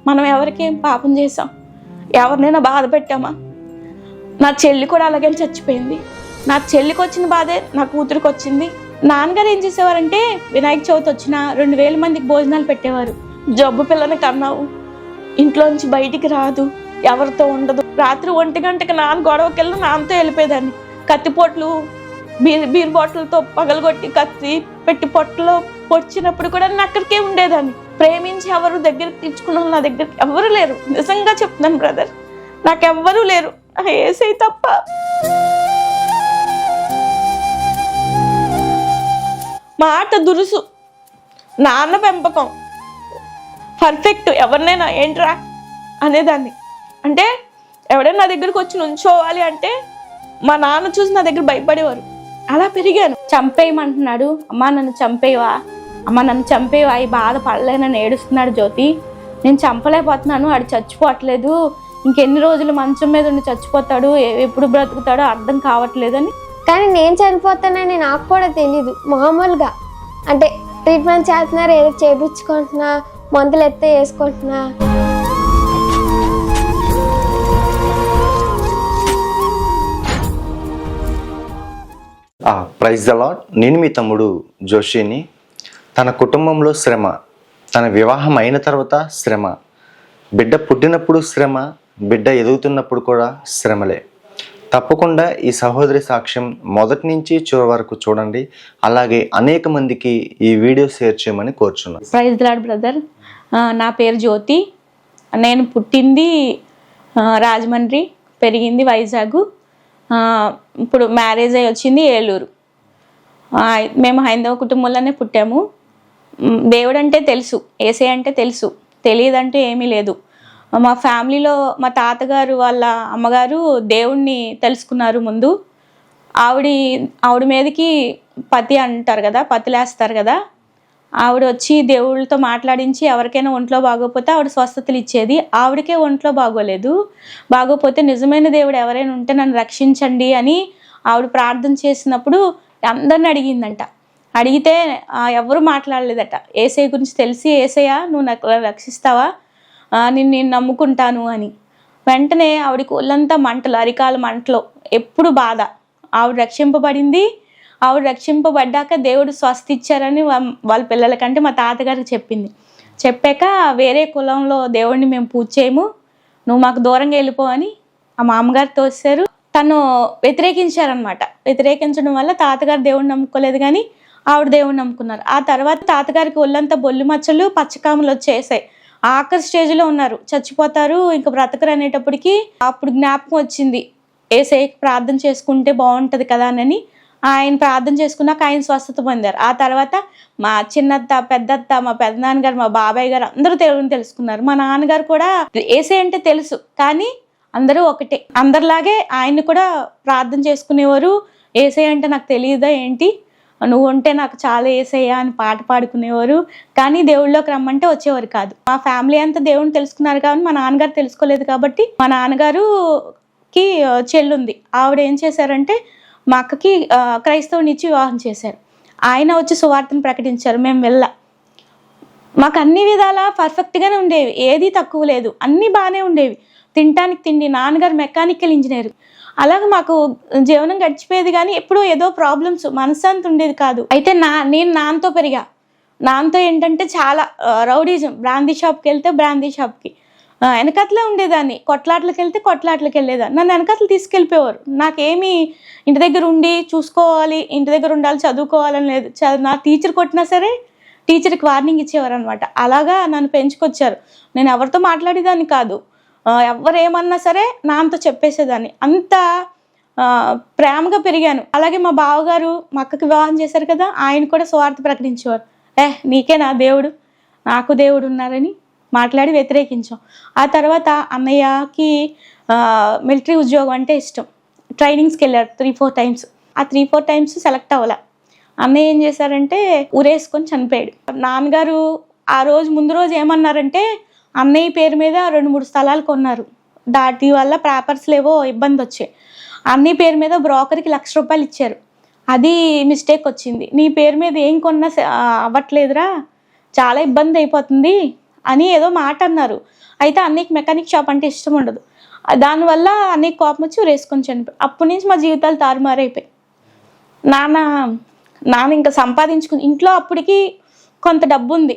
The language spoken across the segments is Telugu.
మనం ఎవరికేం పాపం చేసాం? ఎవరినైనా బాధ పెట్టామా? నా చెల్లి కూడా అలాగే చచ్చిపోయింది. నా చెల్లికి వచ్చిన బాధే నా కూతురికి వచ్చింది. నాన్నగారు ఏం చేసేవారంటే వినాయక చవితి వచ్చిన 2000 మందికి భోజనాలు పెట్టేవారు. జబ్బు పిల్లని కన్నావు, ఇంట్లోంచి బయటికి రాదు, ఎవరితో ఉండదు. రాత్రి 1 గంటకి నాన్న గొడవకి వెళ్ళి నాన్నతో వెళ్ళిపోయేదాన్ని. కత్తిపోట్లు బీర్ బాటిల్తో పగలగొట్టి కత్తి పెట్టి పొట్టలో పొడిచినప్పుడు కూడా నేను అక్కడికే ఉండేదాన్ని. ప్రేమించి ఎవరు దగ్గరికి తెచ్చుకున్న నా దగ్గరికి ఎవరు లేరు. నిజంగా చెప్తున్నాను బ్రదర్, నాకెవ్వరూ లేరు, యేసై తప్ప. మాట దురుసు, నాన్న పెంపకం పర్ఫెక్ట్. ఎవరినైనా ఏంట్రా అనేదాన్ని. అంటే ఎవడైనా నా దగ్గరికి వచ్చి నుంచోవాలి అంటే మా నాన్న చూసి నా దగ్గర భయపడేవారు. అలా పెరిగాను. చంపేయమంటున్నాడు, అమ్మ నన్ను చంపేవా, అమ్మ నన్ను చంపేవా, ఈ బాధ పడలేనని ఏడుస్తున్నాడు జ్యోతి. నేను చంపలేకపోతున్నాను, ఆడు చచ్చిపోవట్లేదు, ఇంకెన్ని రోజులు మంచం మీద ఉండి చచ్చిపోతాడు, ఎప్పుడు బ్రతుకుతాడో అర్థం కావట్లేదని. కానీ నేను చనిపోతానని నాకు కూడా తెలీదు. మామూలుగా అంటే ట్రీట్మెంట్ చేస్తున్నారు, ఏదో చేయించుకుంటున్నా, మందులు ఎత్తే వేసుకుంటున్నా. Praise the Lord. నేను మీ తమ్ముడు జోషిని. తన కుటుంబంలో శ్రమ, తన వివాహం అయిన తర్వాత శ్రమ, బిడ్డ పుట్టినప్పుడు శ్రమ, బిడ్డ ఎదుగుతున్నప్పుడు కూడా శ్రమలే. తప్పకుండా ఈ సహోదరి సాక్ష్యం మొదటి నుంచి చివరి వరకు చూడండి. అలాగే అనేక మందికి ఈ వీడియో షేర్ చేయమని కోరుచున్నాను. Praise the lord brother. నా పేరు జ్యోతి. నేను పుట్టింది రాజమండ్రి, పెరిగింది వైజాగ్. ఇప్పుడు మ్యారేజ్ అయ్యి వచ్చింది ఏలూరు. మేము హైందవ కుటుంబంలోనే పుట్టాము. దేవుడు అంటే తెలుసు, యేసయ్య అంటే తెలుసు, తెలియదంటే ఏమీ లేదు. మా ఫ్యామిలీలో మా తాతగారు వాళ్ళ అమ్మగారు దేవుణ్ణి తెలుసుకున్నారు ముందు. ఆవిడ మీదకి పతి అంటారు కదా, పతిలేస్తారు కదా, ఆవిడ వచ్చి దేవుళ్ళతో మాట్లాడించి ఎవరికైనా ఒంట్లో బాగోపోతే ఆవిడ స్వస్థతలు ఇచ్చేది. ఆవిడకే ఒంట్లో బాగోపోతే నిజమైన దేవుడు ఎవరైనా ఉంటే నన్ను రక్షించండి అని ఆవిడ ప్రార్థన చేసినప్పుడు అందరిని అడిగిందంట. అడిగితే ఎవరు మాట్లాడలేదట. యేసయ్య గురించి తెలిసి, యేసయ్య నువ్వు నాకు రక్షిస్తావా, నేను నమ్ముకుంటాను అని. వెంటనే ఆవిడకి ఒళ్ళంతా మంటలు, అరికాల మంటలో ఎప్పుడు బాధ. ఆవిడ రక్షింపబడింది. ఆవిడ రక్షింపబడ్డాక దేవుడు స్వస్థ ఇచ్చారని వాళ్ళ పిల్లలకంటే మా తాతగారికి చెప్పింది. చెప్పాక వేరే కులంలో దేవుడిని మేము పూజ చేయము, నువ్వు మాకు దూరంగా వెళ్ళిపో అని ఆ మామగారు తోసారు. తను వ్యతిరేకించారనమాట. వ్యతిరేకించడం వల్ల తాతగారు దేవుడిని నమ్ముకోలేదు, కానీ ఆవిడ దేవుడిని నమ్ముకున్నారు. ఆ తర్వాత తాతగారికి ఒళ్ళంతా బొల్లి మచ్చలు, పచ్చకాములు వచ్చేసాయి. ఆఖరి స్టేజ్లో ఉన్నారు, చచ్చిపోతారు, ఇంకా బ్రతకరు అనేటప్పటికి అప్పుడు జ్ఞాపకం వచ్చింది, యేసయ్యకి ప్రార్థన చేసుకుంటే బాగుంటుంది కదా అని. ఆయన ప్రార్థన చేసుకున్నాక ఆయన స్వస్థత పొందారు. ఆ తర్వాత మా చిన్నత్త, పెద్దత్త, మా పెద్దనాన్నగారు, మా బాబాయ్ గారు అందరూ దేవుడిని తెలుసుకున్నారు. మా నాన్నగారు కూడా యేసయ్య అంటే తెలుసు, కానీ అందరూ ఒకటే. అందరిలాగే ఆయన్ని కూడా ప్రార్థన చేసుకునేవారు. యేసయ్య అంటే నాకు తెలియదా ఏంటి, నువ్వు ఉంటే నాకు చాలా యేసయ్య అని పాట పాడుకునేవారు. కానీ దేవుళ్ళలోకి రమ్మంటే వచ్చేవారు కాదు. మా ఫ్యామిలీ అంతా దేవుడిని తెలుసుకున్నారు, కానీ మా నాన్నగారు తెలుసుకోలేదు. కాబట్టి మా నాన్నగారుకి చెల్లుంది. ఆవిడ ఏం చేశారంటే మా అక్కకి క్రైస్తవుని ఇచ్చి వివాహం చేశారు. ఆయన వచ్చి సువార్తను ప్రకటించారు. మేము మాకు అన్ని విధాలా పర్ఫెక్ట్గానే ఉండేవి, ఏది తక్కువ లేదు, అన్నీ బాగానే ఉండేవి. తినటానికి తిండి, నాన్నగారు మెకానికల్ ఇంజనీర్. అలాగే మాకు జీవనం గడిచిపోయేది, కానీ ఎప్పుడూ ఏదో ప్రాబ్లమ్స్, మనశ్శాంతి ఉండేది కాదు. అయితే నేను నాన్నతో పెరిగా. నాన్నతో ఏంటంటే చాలా రౌడీజం. బ్రాందీ షాప్కి వెళ్తే బ్రాందీ షాప్కి, వెనకట్లే ఉండేదాన్ని. కొట్లాట్లకి వెళ్తే కొట్లాట్లకి వెళ్ళేదాన్ని. నన్ను వెనకట్లు తీసుకెళ్ళిపోయేవారు. నాకేమీ ఇంటి దగ్గర ఉండి చూసుకోవాలి, ఇంటి దగ్గర ఉండాలి, చదువుకోవాలని లేదు. నా టీచర్ కొట్టినా సరే టీచర్కి వార్నింగ్ ఇచ్చేవారు అనమాట. అలాగా నన్ను పెంచుకొచ్చారు. నేను ఎవరితో మాట్లాడేదాన్ని కాదు, ఎవరేమన్నా సరే నాన్నతో చెప్పేసేదాన్ని. అంత ప్రేమగా పెరిగాను. అలాగే మా బావగారు మా అక్కకి వివాహం చేశారు కదా, ఆయన కూడా సువార్త ప్రకటించేవారు. నీకే నా దేవుడు, నాకు దేవుడు ఉన్నారని మాట్లాడి వ్యతిరేకించాం. ఆ తర్వాత అన్నయ్యకి మిలిటరీ ఉద్యోగం అంటే ఇష్టం. ట్రైనింగ్స్కి వెళ్ళారు 3-4 టైమ్స్. ఆ 3-4 టైమ్స్ సెలెక్ట్ అవ్వలే. అన్నయ్య ఏం చేశారంటే ఊరేసుకొని చనిపోయాడు. నాన్నగారు ఆ రోజు ముందు రోజు ఏమన్నారంటే అన్నయ్య పేరు మీద 2-3 స్థలాలు కొన్నారు. దాటి వల్ల పేపర్స్లో ఏవో ఇబ్బంది వచ్చాయి. అన్నయ్య పేరు మీద బ్రోకర్కి ₹1,00,000 ఇచ్చారు. అది మిస్టేక్ వచ్చింది. నీ పేరు మీద ఏం కొన్నా అవ్వట్లేదురా, చాలా ఇబ్బంది అయిపోతుంది అని ఏదో మాట అన్నారు. అయితే అన్నయ్యకి మెకానిక్ షాప్ అంటే ఇష్టం ఉండదు. దానివల్ల అన్నయ్య కోపం వచ్చి ఉరేసుకొని చనిపోయి. అప్పటి నుంచి మా జీవితాలు తారుమారైపోయి. నాన్న ఇంకా సంపాదించుకుని ఇంట్లో అప్పటికి కొంత డబ్బు ఉంది.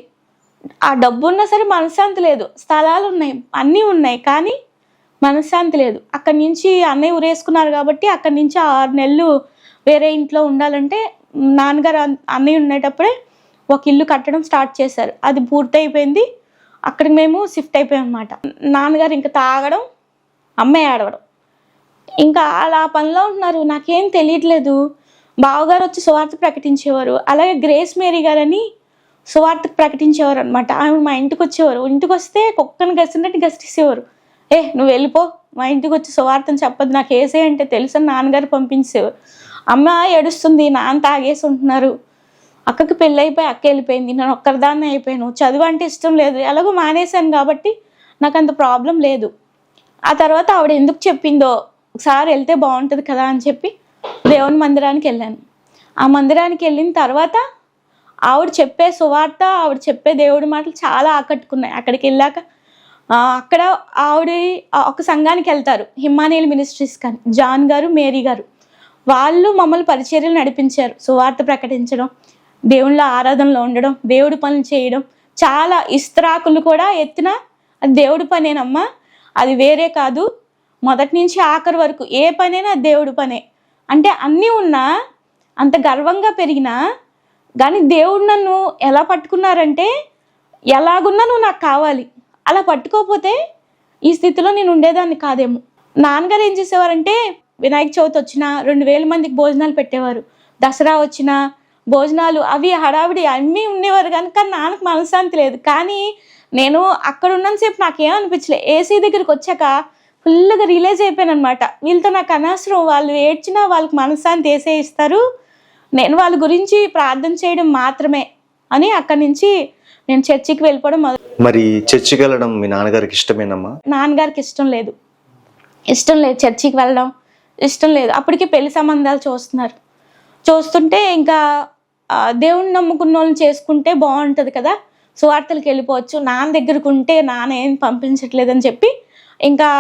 ఆ డబ్బు ఉన్నా సరే మనశ్శాంతి లేదు. స్థలాలు ఉన్నాయి, అన్నీ ఉన్నాయి, కానీ మనశ్శాంతి లేదు. అక్కడి నుంచి అన్నయ్య ఉరేసుకున్నారు కాబట్టి అక్కడి నుంచి 6 నెలలు వేరే ఇంట్లో ఉండాలంటే నాన్నగారు అన్నయ్య ఉండేటప్పుడే ఒక ఇల్లు కట్టడం స్టార్ట్ చేశారు. అది పూర్తి అయిపోయింది. అక్కడికి మేము షిఫ్ట్ అయిపోయాం అనమాట. నాన్నగారు ఇంకా తాగడం, అమ్మాయి ఆడవడం, ఇంకా అలా పనిలో ఉంటున్నారు. నాకేం తెలియట్లేదు. బావగారు వచ్చి సువార్త ప్రకటించేవారు. అలాగే గ్రేస్ మేరీ గారని సువార్త ప్రకటించేవారు అనమాట. ఆమె మా ఇంటికి వచ్చేవారు. ఇంటికి వస్తే కుక్కను గసినట్టు గసిసేవారు. నువ్వు వెళ్ళిపో, మా ఇంటికి వచ్చి సువార్తను చెప్పదు, నాకు ఏసే అంటే తెలుసు అని నాన్నగారు పంపించేవారు. అమ్మ ఏడుస్తుంది, నాన్న తాగేసి ఉంటున్నారు. అక్కకి పెళ్ళి అయిపోయి అక్క వెళ్ళిపోయింది. నేను ఒక్కరిదాన్నే అయిపోయాను. చదువు అంటే ఇష్టం లేదు, ఎలాగో మానేశాను కాబట్టి నాకు అంత ప్రాబ్లం లేదు. ఆ తర్వాత ఆవిడ ఎందుకు చెప్పిందో ఒకసారి వెళ్తే బాగుంటుంది కదా అని చెప్పి దేవుని మందిరానికి వెళ్ళాను. ఆ మందిరానికి వెళ్ళిన తర్వాత ఆవిడ చెప్పే సువార్త, ఆవిడ చెప్పే దేవుడి మాటలు చాలా ఆకట్టుకున్నాయి. అక్కడికి వెళ్ళాక అక్కడ ఆవిడ ఒక సంఘానికి వెళ్తారు, హిమానియల్ మినిస్ట్రీస్ కానీ, జాన్ గారు, మేరీ గారు. వాళ్ళు మమ్మల్ని పరిచర్యలు నడిపించారు. సువార్త ప్రకటించడం, దేవుళ్ళ ఆరాధనలో ఉండడం, దేవుడి పనులు చేయడం. చాలా ఇస్త్రాకులు కూడా ఎత్తిన అది దేవుడి పనేనమ్మా, అది వేరే కాదు. మొదటి నుంచి ఆఖరి వరకు ఏ పనైనా అది దేవుడి పనే. అంటే అన్నీ ఉన్నా, అంత గర్వంగా పెరిగినా కానీ దేవుడు నన్ను ఎలా పట్టుకున్నారంటే, ఎలాగున్నా నువ్వు నాకు కావాలి, అలా పట్టుకోకపోతే ఈ స్థితిలో నేను ఉండేదాన్ని కాదేమో. నాన్నగారు ఏం చేసేవారంటే, వినాయక చవితి వచ్చినా 2000 మందికి భోజనాలు పెట్టేవారు. దసరా వచ్చినా భోజనాలు, అవి హడావిడి అన్నీ ఉండేవారు. కనుక నాన్నకు మనశ్శాంతి లేదు. కానీ నేను అక్కడ ఉన్నంతసేపు నాకేమనిపించలే. ఏసీ దగ్గరికి వచ్చాక ఫుల్గా రిలీజ్ అయిపోయాను అనమాట. వీళ్ళతో నాకు అనవసరం, వాళ్ళు ఏడ్చినా వాళ్ళకి మనశ్శాంతి ఏసే ఇస్తారు, నేను వాళ్ళ గురించి ప్రార్థన చేయడం మాత్రమే అని అక్కడి నుంచి నేను చర్చికి వెళ్ళిపోవడం మరి చర్చికి వెళ్ళడం మీ నాన్నగారికి ఇష్టమేనమ్మా? నాన్నగారికి ఇష్టం లేదు చర్చికి వెళ్ళడం ఇష్టం లేదు. అప్పటికి పెళ్లి సంబంధాలు చూస్తుంటే ఇంకా దేవుణ్ణి నమ్ముకున్న వాళ్ళని చేసుకుంటే బాగుంటుంది కదా, సువార్తలకు వెళ్ళిపోవచ్చు, నాన్న దగ్గరకు ఉంటే నాన్న ఏం పంపించట్లేదని చెప్పి ఇంకా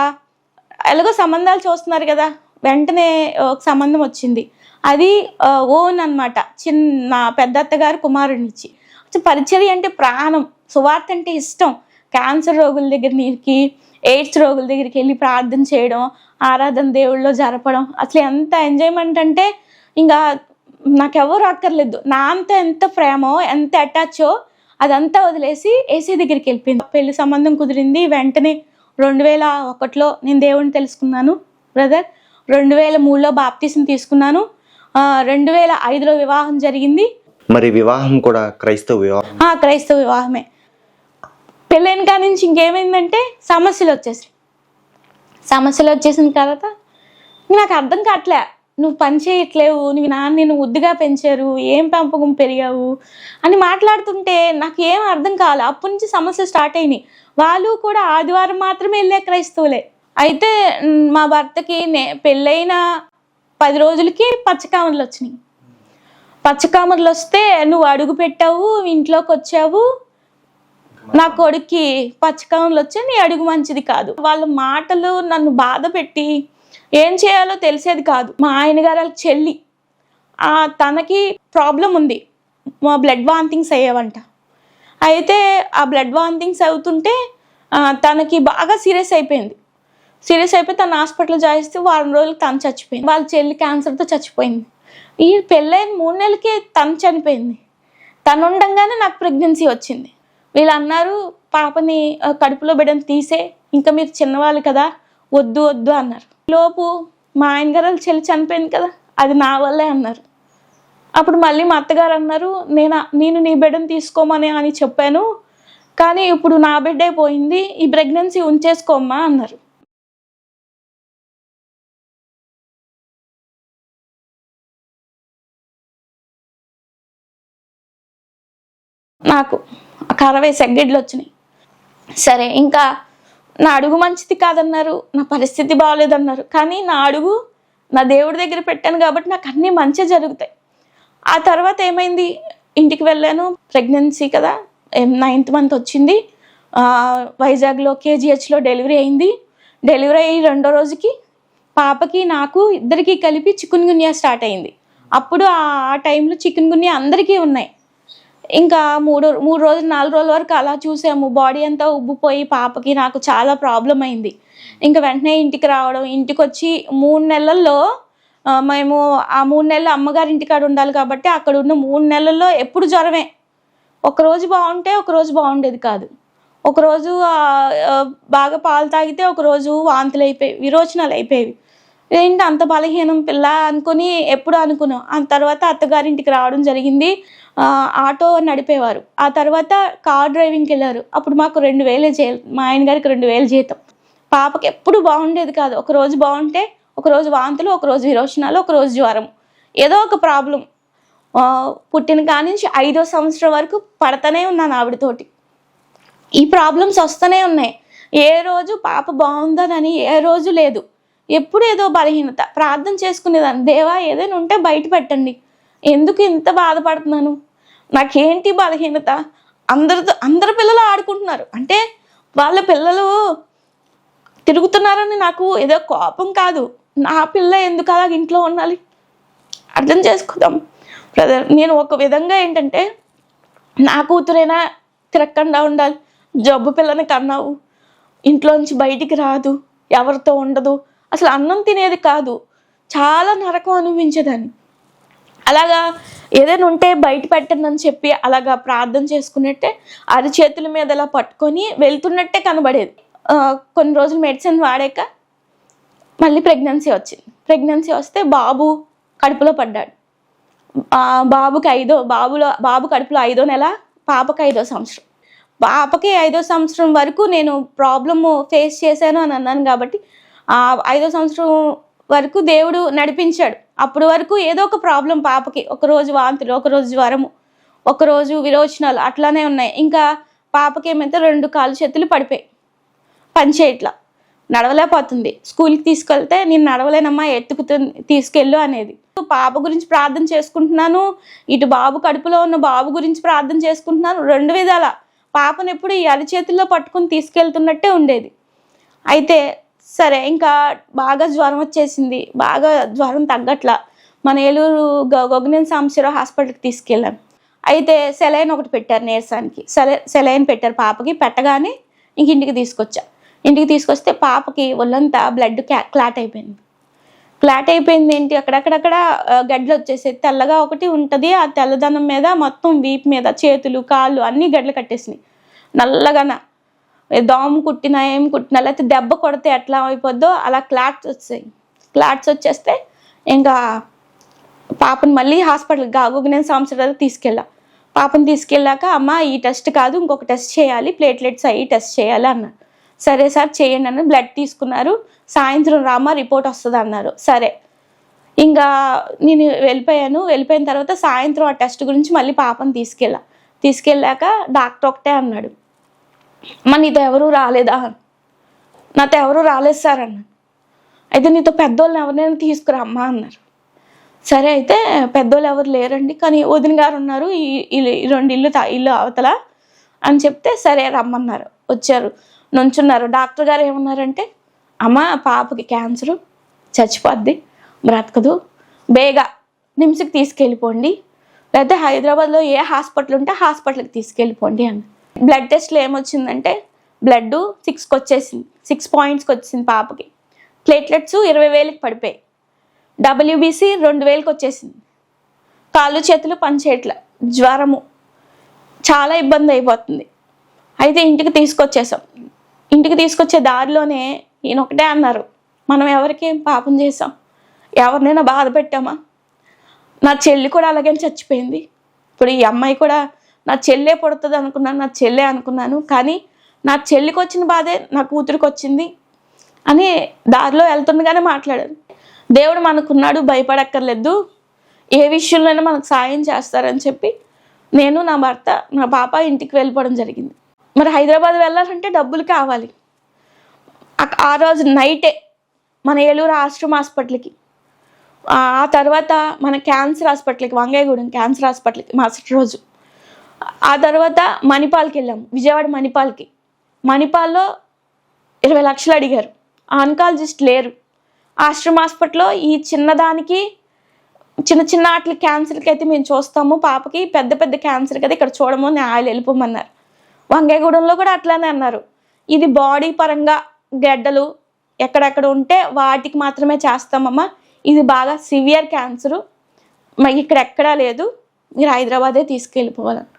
ఎలాగో సంబంధాలు చూస్తున్నారు కదా, వెంటనే ఒక సంబంధం వచ్చింది. అది ఓన్ అనమాట, చిన్న పెద్దత్తగారు కుమారునిచ్చి. పరిచర్య అంటే ప్రాణం, సువార్త అంటే ఇష్టం. క్యాన్సర్ రోగుల దగ్గరికి, ఎయిడ్స్ రోగుల దగ్గరికి వెళ్ళి ప్రార్థన చేయడం, ఆరాధన దేవుళ్ళలో జరపడం, అసలు ఎంత ఎంజాయ్మెంట్ అంటే ఇంకా నాకెవరు అక్కర్లేదు. నా అంత ఎంత ప్రేమో, ఎంత అటాచో అదంతా వదిలేసి ఏసీ దగ్గరికి వెళ్ళిపోయింది. పెళ్లి సంబంధం కుదిరింది. వెంటనే 2001లో నేను దేవుడిని తెలుసుకున్నాను బ్రదర్. 2003లో బాప్తీసం తీసుకున్నాను. 2005లో వివాహం జరిగింది. మరి వివాహం కూడా క్రైస్తవ వివాహం? క్రైస్తవ వివాహమే. పెళ్ళైన కాడి నుంచి ఇంకేమైందంటే సమస్యలు వచ్చేసిన తర్వాత నాకు అర్థం కావట్లే, నువ్వు పని చేయట్లేవు, నీ నాన్న నేను ముద్దుగా పెంచారు, ఏం పెంపకం పెరిగావు అని మాట్లాడుతుంటే నాకు ఏం అర్థం కావాలి. అప్పటి నుంచి సమస్యలు స్టార్ట్ అయినాయి. వాళ్ళు కూడా ఆదివారం మాత్రమే వెళ్ళే క్రైస్తవులే. అయితే మా భర్తకి పెళ్ళైన 10 రోజులకి పచ్చకామర్లు వచ్చినాయి. పచ్చకామర్లు వస్తే నువ్వు అడుగు పెట్టావు, ఇంట్లోకి వచ్చావు, నా కొడుక్కి పచ్చకామర్లు వచ్చా, నీ అడుగు మంచిది కాదు. వాళ్ళ మాటలు నన్ను బాధ పెట్టి ఏం చేయాలో తెలిసేది కాదు. మా ఆయన గారు వాళ్ళ చెల్లి, తనకి ప్రాబ్లం ఉంది, మా బ్లడ్ వాంతింగ్స్ అయ్యేవంట. అయితే ఆ బ్లడ్ వాంతింగ్స్ అవుతుంటే తనకి బాగా సీరియస్ అయిపోయి తను హాస్పిటల్ జాయిస్తే 1 వారం రోజులకి తను చచ్చిపోయింది. వాళ్ళ చెల్లి క్యాన్సర్తో చచ్చిపోయింది. ఈ పెళ్ళైన 3 నెలలకే తను చనిపోయింది. తను ఉండగానే నాకు ప్రెగ్నెన్సీ వచ్చింది. వీళ్ళు అన్నారు, పాపని కడుపులో బిడ్డను తీసే, ఇంకా మీరు చిన్నవాళ్ళు కదా, వద్దు అన్నారు. లోపు మా ఆయన గారు వాళ్ళ చెల్లి చనిపోయింది కదా, అది నా వల్లే అన్నారు. అప్పుడు మళ్ళీ మా అత్తగారు అన్నారు, నేను నీ బిడ్డను తీసుకోమని అని చెప్పాను, కానీ ఇప్పుడు నా బిడ్డే పోయింది, ఈ ప్రెగ్నెన్సీ ఉంచేసుకోమ్మా అన్నారు. నాకు 60 సెగ్గడ్లు వచ్చినాయి. సరే, ఇంకా నా అడుగు మంచిది కాదన్నారు, నా పరిస్థితి బాగోలేదన్నారు, కానీ నా అడుగు నా దేవుడి దగ్గర పెట్టాను కాబట్టి నాకు అన్నీ మంచిగా జరుగుతాయి. ఆ తర్వాత ఏమైంది, ఇంటికి వెళ్ళాను, ప్రెగ్నెన్సీ కదా, 9th మంత్ వచ్చింది. వైజాగ్లో కేజీహెచ్లో డెలివరీ అయింది. డెలివరీ అయ్యి 2వ రోజుకి పాపకి నాకు ఇద్దరికి కలిపి చికున్ గున్యా స్టార్ట్ అయింది. అప్పుడు ఆ టైంలో చికున్ గున్యా అందరికీ ఉన్నాయి. ఇంకా 3 రోజులు 4 రోజుల వరకు అలా చూసాము. బాడీ అంతా ఉబ్బిపోయి పాపకి నాకు చాలా ప్రాబ్లం అయింది. ఇంకా వెంటనే ఇంటికి రావడం, ఇంటికి వచ్చి 3 నెలల్లో మేము ఆ 3 నెలలు అమ్మగారి ఇంటికాడ ఉండాలి కాబట్టి అక్కడ ఉన్న 3 నెలల్లో ఎప్పుడు జ్వరమే. ఒకరోజు బాగుంటే ఒకరోజు బాగుండేది కాదు. ఒకరోజు బాగా పాలు తాగితే ఒకరోజు వాంతులు అయిపోయేవి, విరోచనాలు అయిపోయేవి. ఏంటి అంత బలహీనం పిల్ల అనుకుని ఎప్పుడు అనుకున్నాం. ఆ తర్వాత అత్తగారింటికి రావడం జరిగింది. ఆటో నడిపేవారు. ఆ తర్వాత కార్ డ్రైవింగ్కి వెళ్ళారు. అప్పుడు మాకు 2,000 మా ఆయన గారికి 2,000 జీతం. పాపకి ఎప్పుడు బాగుండేది కాదు. ఒకరోజు బాగుంటే ఒకరోజు వాంతులు, ఒకరోజు విరోచనాలు, ఒకరోజు జ్వరం, ఏదో ఒక ప్రాబ్లం. పుట్టిన కాడి నుంచి 5వ సంవత్సరం వరకు పడతానే ఉన్నాను ఆవిడతోటి. ఈ ప్రాబ్లమ్స్ వస్తూనే ఉన్నాయి. ఏ రోజు పాప బాగుందనని ఏ రోజు లేదు. ఎప్పుడు ఏదో బలహీనత. ప్రార్థన చేసుకునేదాన్ని, దేవా ఏదైనా ఉంటే బయట పెట్టండి, ఎందుకు ఇంత బాధపడుతున్నాను, నాకేంటి బలహీనత. అందరు పిల్లలు ఆడుకుంటున్నారు అంటే వాళ్ళ పిల్లలు తిరుగుతున్నారని నాకు ఏదో కోపం కాదు. నా పిల్ల ఎందుకు అలా ఇంట్లో ఉండాలి? అర్థం చేసుకుందాం బ్రదర్. నేను ఒక విధంగా ఏంటంటే నా కూతురైనా తిరగకుండా ఉండాలి. జబ్బు పిల్లని కన్నావు, ఇంట్లోంచి బయటికి రాదు, ఎవరితో ఉండదు, అసలు అన్నం తినేది కాదు, చాలా నరకం అనుభవించేదాన్ని. అలాగా ఏదైనా ఉంటే బయట పెట్టండి అని చెప్పి అలాగా ప్రార్థన చేసుకున్నట్టే అరిచేతుల మీద ఇలా పట్టుకొని వెళ్తున్నట్టే కనబడేది. కొన్ని రోజులు మెడిసిన్ వాడాక మళ్ళీ ప్రెగ్నెన్సీ వచ్చింది. ప్రెగ్నెన్సీ వస్తే బాబు కడుపులో పడ్డాడు. బాబు కడుపులో 5వ నెల, పాపకి 5వ సంవత్సరం. పాపకి 5వ సంవత్సరం వరకు నేను ప్రాబ్లము ఫేస్ చేశాను అని అన్నాను కాబట్టి 5వ సంవత్సరం వరకు దేవుడు నడిపించాడు. అప్పటి వరకు ఏదో ఒక ప్రాబ్లం పాపకి. ఒకరోజు వాంతులు, ఒకరోజు జ్వరము, ఒకరోజు విరోచనాలు అట్లానే ఉన్నాయి. ఇంకా పాపకి ఏమైతే 2 కాళ్ళు చేతులు పడిపోయి పనిచేయట్లా, నడవలేకపోతుంది. స్కూల్కి తీసుకెళ్తే నేను నడవలేనమ్మా, తీసుకెళ్ళు అనేది. పాప గురించి ప్రార్థన చేసుకుంటున్నాను, ఇటు బాబు కడుపులో ఉన్న బాబు గురించి ప్రార్థన చేసుకుంటున్నాను. 2 విధాల పాపను ఎప్పుడు ఈ అరిచేతుల్లో పట్టుకుని తీసుకెళ్తున్నట్టే ఉండేది. అయితే సరే ఇంకా బాగా జ్వరం వచ్చేసింది. బాగా జ్వరం తగ్గట్లా మన ఏలూరు గొగ్నేని సాంబశివరావు హాస్పిటల్కి తీసుకెళ్ళాను. అయితే సెలైన్ ఒకటి పెట్టారు నీరసానికి. సెలైన్ పెట్టారు పాపకి. పెట్టగానే ఇంక ఇంటికి తీసుకొచ్చా. ఇంటికి తీసుకొస్తే పాపకి ఒళ్ళంతా బ్లడ్ క్లాట్ అయిపోయింది. క్లాట్ అయిపోయింది ఏంటి, అక్కడక్కడ గడ్డలు వచ్చేసేది. తెల్లగా ఒకటి ఉంటుంది, ఆ తెల్లదనం మీద మొత్తం వీపు మీద చేతులు కాళ్ళు అన్నీ గడ్డలు కట్టేసినాయి. నల్లగాన దోమ కుట్టినా ఏం కుట్టినా లేకపోతే దెబ్బ కొడితే ఎట్లా అయిపోద్దో అలా క్లాట్స్ వచ్చాయి. క్లాట్స్ వచ్చేస్తే ఇంకా పాపను మళ్ళీ హాస్పిటల్కి గొగ్నేని సాంబశివరావు తీసుకెళ్ళా. పాపను తీసుకెళ్ళాక అమ్మ ఈ టెస్ట్ కాదు ఇంకొక టెస్ట్ చేయాలి, ప్లేట్లెట్స్ అయ్యి టెస్ట్ చేయాలి అన్నారు. సరే సార్ చేయండి అని బ్లడ్ తీసుకున్నారు. సాయంత్రం రామా రిపోర్ట్ వస్తుంది అన్నారు. సరే ఇంకా నేను వెళ్ళిపోయిన తర్వాత సాయంత్రం ఆ టెస్ట్ గురించి మళ్ళీ పాపను తీసుకెళ్ళాక డాక్టర్ ఒకటే అన్నాడు, నీతో ఎవరు రాలేదా? నాతో ఎవరు రాలేదు సార్ అన్నాను. అయితే నీతో పెద్దోళ్ళని ఎవరినైనా తీసుకురా అమ్మా అన్నారు. సరే అయితే పెద్దోళ్ళు ఎవరు లేరండి, కానీ వదిన గారు ఉన్నారు, ఈ 2 ఇల్లు అవతల అని చెప్తే సరే రమ్మన్నారు. వచ్చారు, నుంచున్నారు. డాక్టర్ గారు ఏమన్నారంటే, అమ్మ పాపకి క్యాన్సరు, చచ్చిపోద్ది, బ్రతకదు, బేగా నిమ్స్కి తీసుకెళ్ళిపోండి, లేకపోతే హైదరాబాద్లో ఏ హాస్పిటల్ ఉంటే హాస్పిటల్కి తీసుకెళ్ళిపోండి అని. బ్లడ్ టెస్ట్లో ఏమొచ్చిందంటే బ్లడ్ 6కి వచ్చేసింది, 6 పాయింట్స్కి వచ్చింది పాపకి. ప్లేట్లెట్స్ 20,000కి పడిపోయాయి. WBC 2,000కి వచ్చేసింది. కాళ్ళు చేతులు పనిచేయట్ల, జ్వరము, చాలా ఇబ్బంది అయిపోతుంది. అయితే ఇంటికి తీసుకొచ్చేసాం. ఇంటికి తీసుకొచ్చే దారిలోనే ఈయన ఒకటే అన్నారు, మనం ఎవరికేం పాపం చేసాం, ఎవరినైనా బాధ పెట్టామా? నా చెల్లి కూడా అలాగే చచ్చిపోయింది. ఇప్పుడు ఈ అమ్మాయి కూడా నా చెల్లె పుడుతుంది అనుకున్నాను, నా చెల్లె అనుకున్నాను, కానీ నా చెల్లికి వచ్చిన బాధే నా కూతురికి వచ్చింది అని దారిలో వెళ్తుండగానే మాట్లాడారు. దేవుడు మనకున్నాడు, భయపడక్కర్లేదు, ఏ విషయంలోనైనా మనకు సాయం చేస్తారని చెప్పి నేను, నా భర్త, నా పాప ఇంటికి వెళ్ళిపోవడం జరిగింది. మరి హైదరాబాద్ వెళ్ళాలంటే డబ్బులు కావాలి. ఆ రోజు నైటే మన ఏలూరు ఆశ్రమ హాస్పిటల్కి, ఆ తర్వాత మన క్యాన్సర్ హాస్పిటల్కి, వంగయ్యగూడెం క్యాన్సర్ హాస్పిటల్కి మరుసటి రోజు, ఆ తర్వాత మణిపాల్కి వెళ్ళాము, విజయవాడ మణిపాల్కి. మణిపాల్లో 20 లక్షలు అడిగారు. ఆన్కాలజిస్ట్ లేరు. ఆశ్రమ హాస్పిటల్లో ఈ చిన్నదానికి చిన్న వాటి క్యాన్సర్కి అయితే మేము చూస్తాము, పాపకి పెద్ద పెద్ద క్యాన్సర్కి అయితే ఇక్కడ చూడము, ఆయన వెళ్ళిపోమన్నారు. వంగేగూడెంలో కూడా అట్లానే అన్నారు. ఇది బాడీ పరంగా గెడ్డలు ఎక్కడెక్కడ ఉంటే వాటికి మాత్రమే చేస్తామమ్మా, ఇది బాగా సివియర్ క్యాన్సరు, మరి ఇక్కడ ఎక్కడా లేదు, మీరు హైదరాబాదే తీసుకెళ్ళిపోవాలని.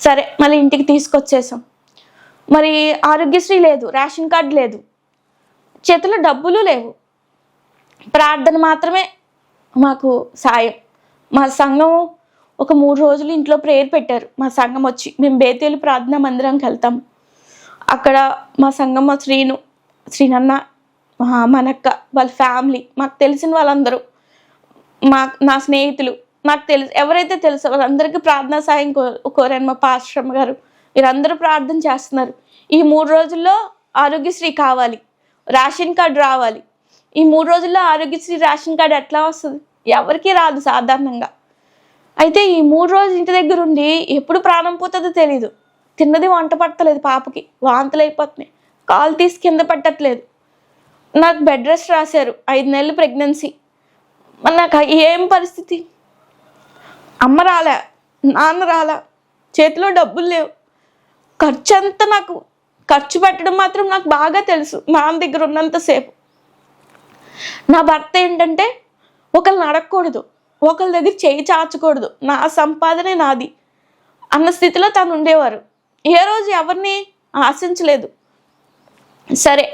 సరే మళ్ళీ ఇంటికి తీసుకొచ్చేసాం. మరి ఆరోగ్యశ్రీ లేదు, రేషన్ కార్డు లేదు, చేతిలో డబ్బులు లేవు, ప్రార్థన మాత్రమే మాకు సాయం. మా సంఘం ఒక 3 రోజులు ఇంట్లో ప్రేయర్ పెట్టారు. మా సంఘం వచ్చి మేము బేతేలు ప్రార్థనా మందిరానికి వెళ్తాం. అక్కడ మా సంఘం శ్రీనన్న, మనక్క, వాళ్ళ ఫ్యామిలీ, మాకు తెలిసిన వాళ్ళందరూ, నా స్నేహితులు, నాకు ఎవరైతే తెలుసో వాళ్ళందరికీ ప్రార్థనా సాయం కోరాను. మా పాస్టర్ గారు వీరందరూ ప్రార్థన చేస్తున్నారు. ఈ 3 రోజుల్లో ఆరోగ్యశ్రీ కావాలి, రేషన్ కార్డు రావాలి. ఈ 3 రోజుల్లో ఆరోగ్యశ్రీ రేషన్ కార్డు ఎట్లా వస్తుంది? ఎవరికీ రాదు సాధారణంగా. అయితే ఈ 3 రోజులు ఇంటి దగ్గర ఉండి ఎప్పుడు ప్రాణం పోతుందో తెలీదు. తిన్నది వంట పట్టలేదు, పాపకి వాంతులు అయిపోతున్నాయి, కాలు తీసి కింద పట్టట్లేదు. నాకు బెడ్ రెస్ట్ రాశారు, 5 నెలలు ప్రెగ్నెన్సీ. మరి నాకు ఏం పరిస్థితి? అమ్మ రాలే, నాన్న రాలే, చేతిలో డబ్బులు లేవు. ఖర్చు అంతా నాకు ఖర్చు పెట్టడం మాత్రం నాకు బాగా తెలుసు నాన్న దగ్గర ఉన్నంతసేపు. నా భర్త ఏంటంటే ఒకళ్ళని అడగకూడదు, ఒకళ్ళ దగ్గర చేయి చాచకూడదు, నా సంపాదనే నాది అన్న స్థితిలో తను ఉండేవారు. ఏ రోజు ఎవరిని ఆశించలేదు. సరే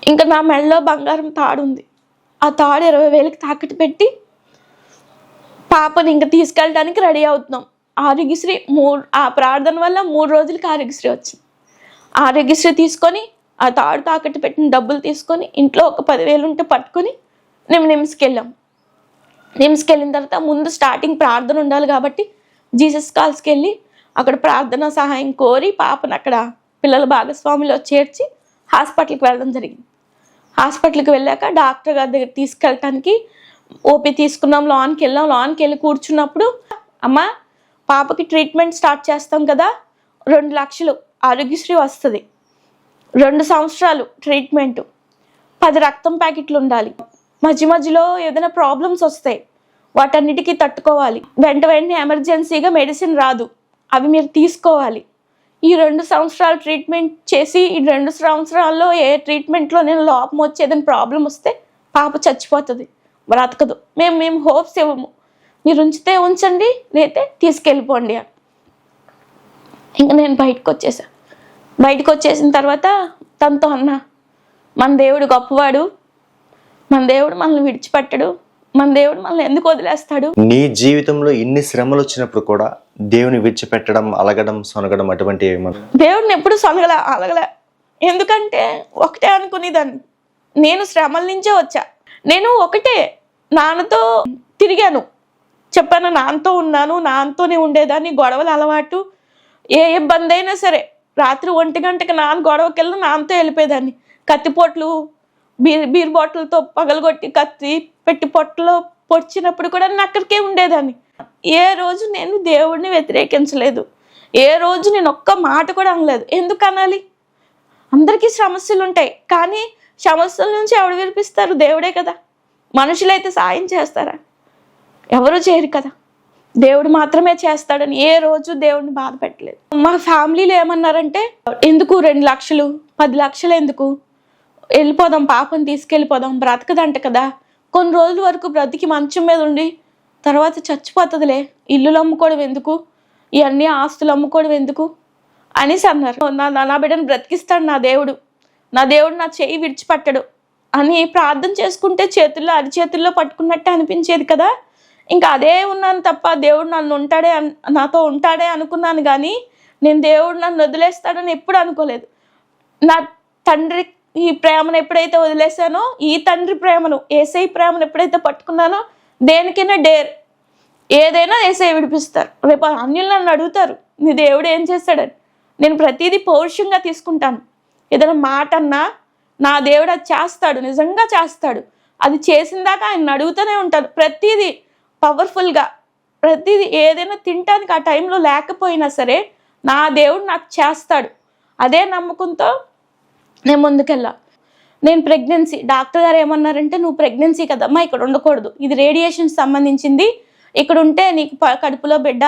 ఇంకా నా మెడలో బంగారం తాడు ఉంది, ఆ తాడు 20,000కి తాకట్టు పెట్టి పాపని ఇంకా తీసుకెళ్ళడానికి రెడీ అవుతున్నాం. ఆరోగ్యశ్రీ ఆ ప్రార్థన వల్ల 3 రోజులకి ఆరోగ్యశ్రీ వచ్చింది. ఆరోగ్యశ్రీ తీసుకొని ఆ తాడు తాకట్టు పెట్టిన డబ్బులు తీసుకొని ఇంట్లో ఒక 10,000 ఉంటే పట్టుకొని మేము నిమ్స్కి వెళ్ళాం. నిమ్స్కి వెళ్ళిన తర్వాత ముందు స్టార్టింగ్ ప్రార్థన ఉండాలి కాబట్టి జీసస్ కాల్స్కి వెళ్ళి అక్కడ ప్రార్థన సహాయం కోరి పాపను అక్కడ పిల్లల భాగస్వామిలో చేర్చి హాస్పిటల్కి వెళ్ళడం జరిగింది. హాస్పిటల్కి వెళ్ళాక డాక్టర్ గారి దగ్గర తీసుకెళ్ళటానికి ఓపీ తీసుకున్నాం. లోన్కి వెళ్ళాం. లోన్కి వెళ్ళి కూర్చున్నప్పుడు, అమ్మ పాపకి ట్రీట్మెంట్ స్టార్ట్ చేస్తాం కదా, 2 లక్షలు ఆరోగ్యశ్రీ వస్తుంది, 2 సంవత్సరాలు ట్రీట్మెంటు, 10 రక్తం ప్యాకెట్లు ఉండాలి, మధ్యలో ఏదైనా ప్రాబ్లమ్స్ వస్తాయి, వాటన్నిటికీ తట్టుకోవాలి, వెంటనే ఎమర్జెన్సీగా మెడిసిన్ రాదు, అవి మీరు తీసుకోవాలి. ఈ 2 సంవత్సరాలు ట్రీట్మెంట్ చేసి ఈ 2 సంవత్సరాల్లో ఏ ట్రీట్మెంట్లో నేను లోపం వచ్చి ఏదైనా ప్రాబ్లం వస్తే పాప చచ్చిపోతుంది, బ్రతకదు, మేము హోప్స్ ఇవ్వము, మీరు ఉంచితే ఉంచండి, లేతే తీసుకెళ్ళిపోండి అని. ఇంకా నేను బయటకు వచ్చేసిన తర్వాత తనతో అన్నా, మన దేవుడు గొప్పవాడు, మన దేవుడు మనల్ని విడిచిపెట్టడు, మన దేవుడు మనల్ని ఎందుకు వదిలేస్తాడు. నీ జీవితంలో ఇన్ని శ్రమలు వచ్చినప్పుడు కూడా దేవుని విడిచిపెట్టడం, అలగడం, సొనగడం అటువంటి దేవుడిని ఎప్పుడు అలగలే. ఎందుకంటే ఒకటే అనుకునేదాన్ని, నేను శ్రమల నుంచే వచ్చా. నేను ఒకటే నాన్నతో తిరిగాను, చెప్పాను, నాన్నతో ఉన్నాను, నాన్నతోనే ఉండేదాన్ని. గొడవలు అలవాటు, ఏ ఇబ్బంది అయినా సరే రాత్రి 1 గంటకి నాన్న గొడవకి వెళ్ళి నాన్నతో వెళ్ళిపోయేదాన్ని. కత్తిపోట్లు, బీర్ బాటిల్తో పగలగొట్టి కత్తి పెట్టి పొట్టలో పొడిచినప్పుడు కూడా నేను అక్కడికే ఉండేదాన్ని. ఏ రోజు నేను దేవుడిని వ్యతిరేకించలేదు, ఏ రోజు నేను ఒక్క మాట కూడా అనలేదు. ఎందుకు అనాలి? అందరికీ సమస్యలు ఉంటాయి, కానీ సమస్యల నుంచి ఎవడు వినిపిస్తారు? దేవుడే కదా. మనుషులైతే సాయం చేస్తారా? ఎవరు చేయరు కదా, దేవుడు మాత్రమే చేస్తాడని ఏ రోజు దేవుడిని బాధ పెట్టలేదు. మా ఫ్యామిలీలో ఏమన్నారంటే, ఎందుకు 2 లక్షలు 10 లక్షలు ఎందుకు, వెళ్ళిపోదాం, పాపని తీసుకెళ్ళిపోదాం, బ్రతకదంట కదా, కొన్ని రోజుల వరకు బ్రతికి మంచం మీద ఉండి తర్వాత చచ్చిపోతుందిలే, ఇల్లులు అమ్ముకోవడం ఎందుకు, ఇవన్నీ ఆస్తులు అమ్ముకోవడం ఎందుకు అనేసి అన్నారు. నా బిడ్డను బ్రతికిస్తాడు నా దేవుడు నా చెయ్యి విడిచిపట్టడు అని ప్రార్థన చేసుకుంటే అరిచేతుల్లో పట్టుకున్నట్టే అనిపించేది కదా. ఇంకా అదే ఉన్నాను తప్ప దేవుడు నాతో ఉంటాడే అనుకున్నాను, కానీ నేను దేవుడు నన్ను వదిలేస్తాడని ఎప్పుడు అనుకోలేదు. నా తండ్రి ఈ ప్రేమను ఎప్పుడైతే వదిలేసానో, ఈ తండ్రి ప్రేమను, యేసయ్య ప్రేమను ఎప్పుడైతే పట్టుకున్నానో, దేనికైనా ఏదైనా యేసయ్య విడిపిస్తారు. రేపు అన్యులు నన్ను అడుగుతారు, నీ దేవుడు ఏం చేస్తాడని. నేను ప్రతిదీ పౌరుషంగా తీసుకుంటాను. ఏదైనా మాట అన్నా నా దేవుడు అది చేస్తాడు, నిజంగా చేస్తాడు. అది చేసిన దాకా ఆయన అడుగుతూనే ఉంటాను. ప్రతిదీ పవర్ఫుల్గా, ప్రతిదీ ఏదైనా తినటానికి ఆ టైంలో లేకపోయినా సరే నా దేవుడు నాకు చేస్తాడు అదే నమ్మకంతో నేను ముందుకెళ్ళా. నేను ప్రెగ్నెన్సీ, డాక్టర్ గారు ఏమన్నారంటే, నువ్వు ప్రెగ్నెన్సీ కదమ్మా, ఇక్కడ ఉండకూడదు, ఇది రేడియేషన్ సంబంధించింది, ఇక్కడ ఉంటే నీకు కడుపులో బిడ్డ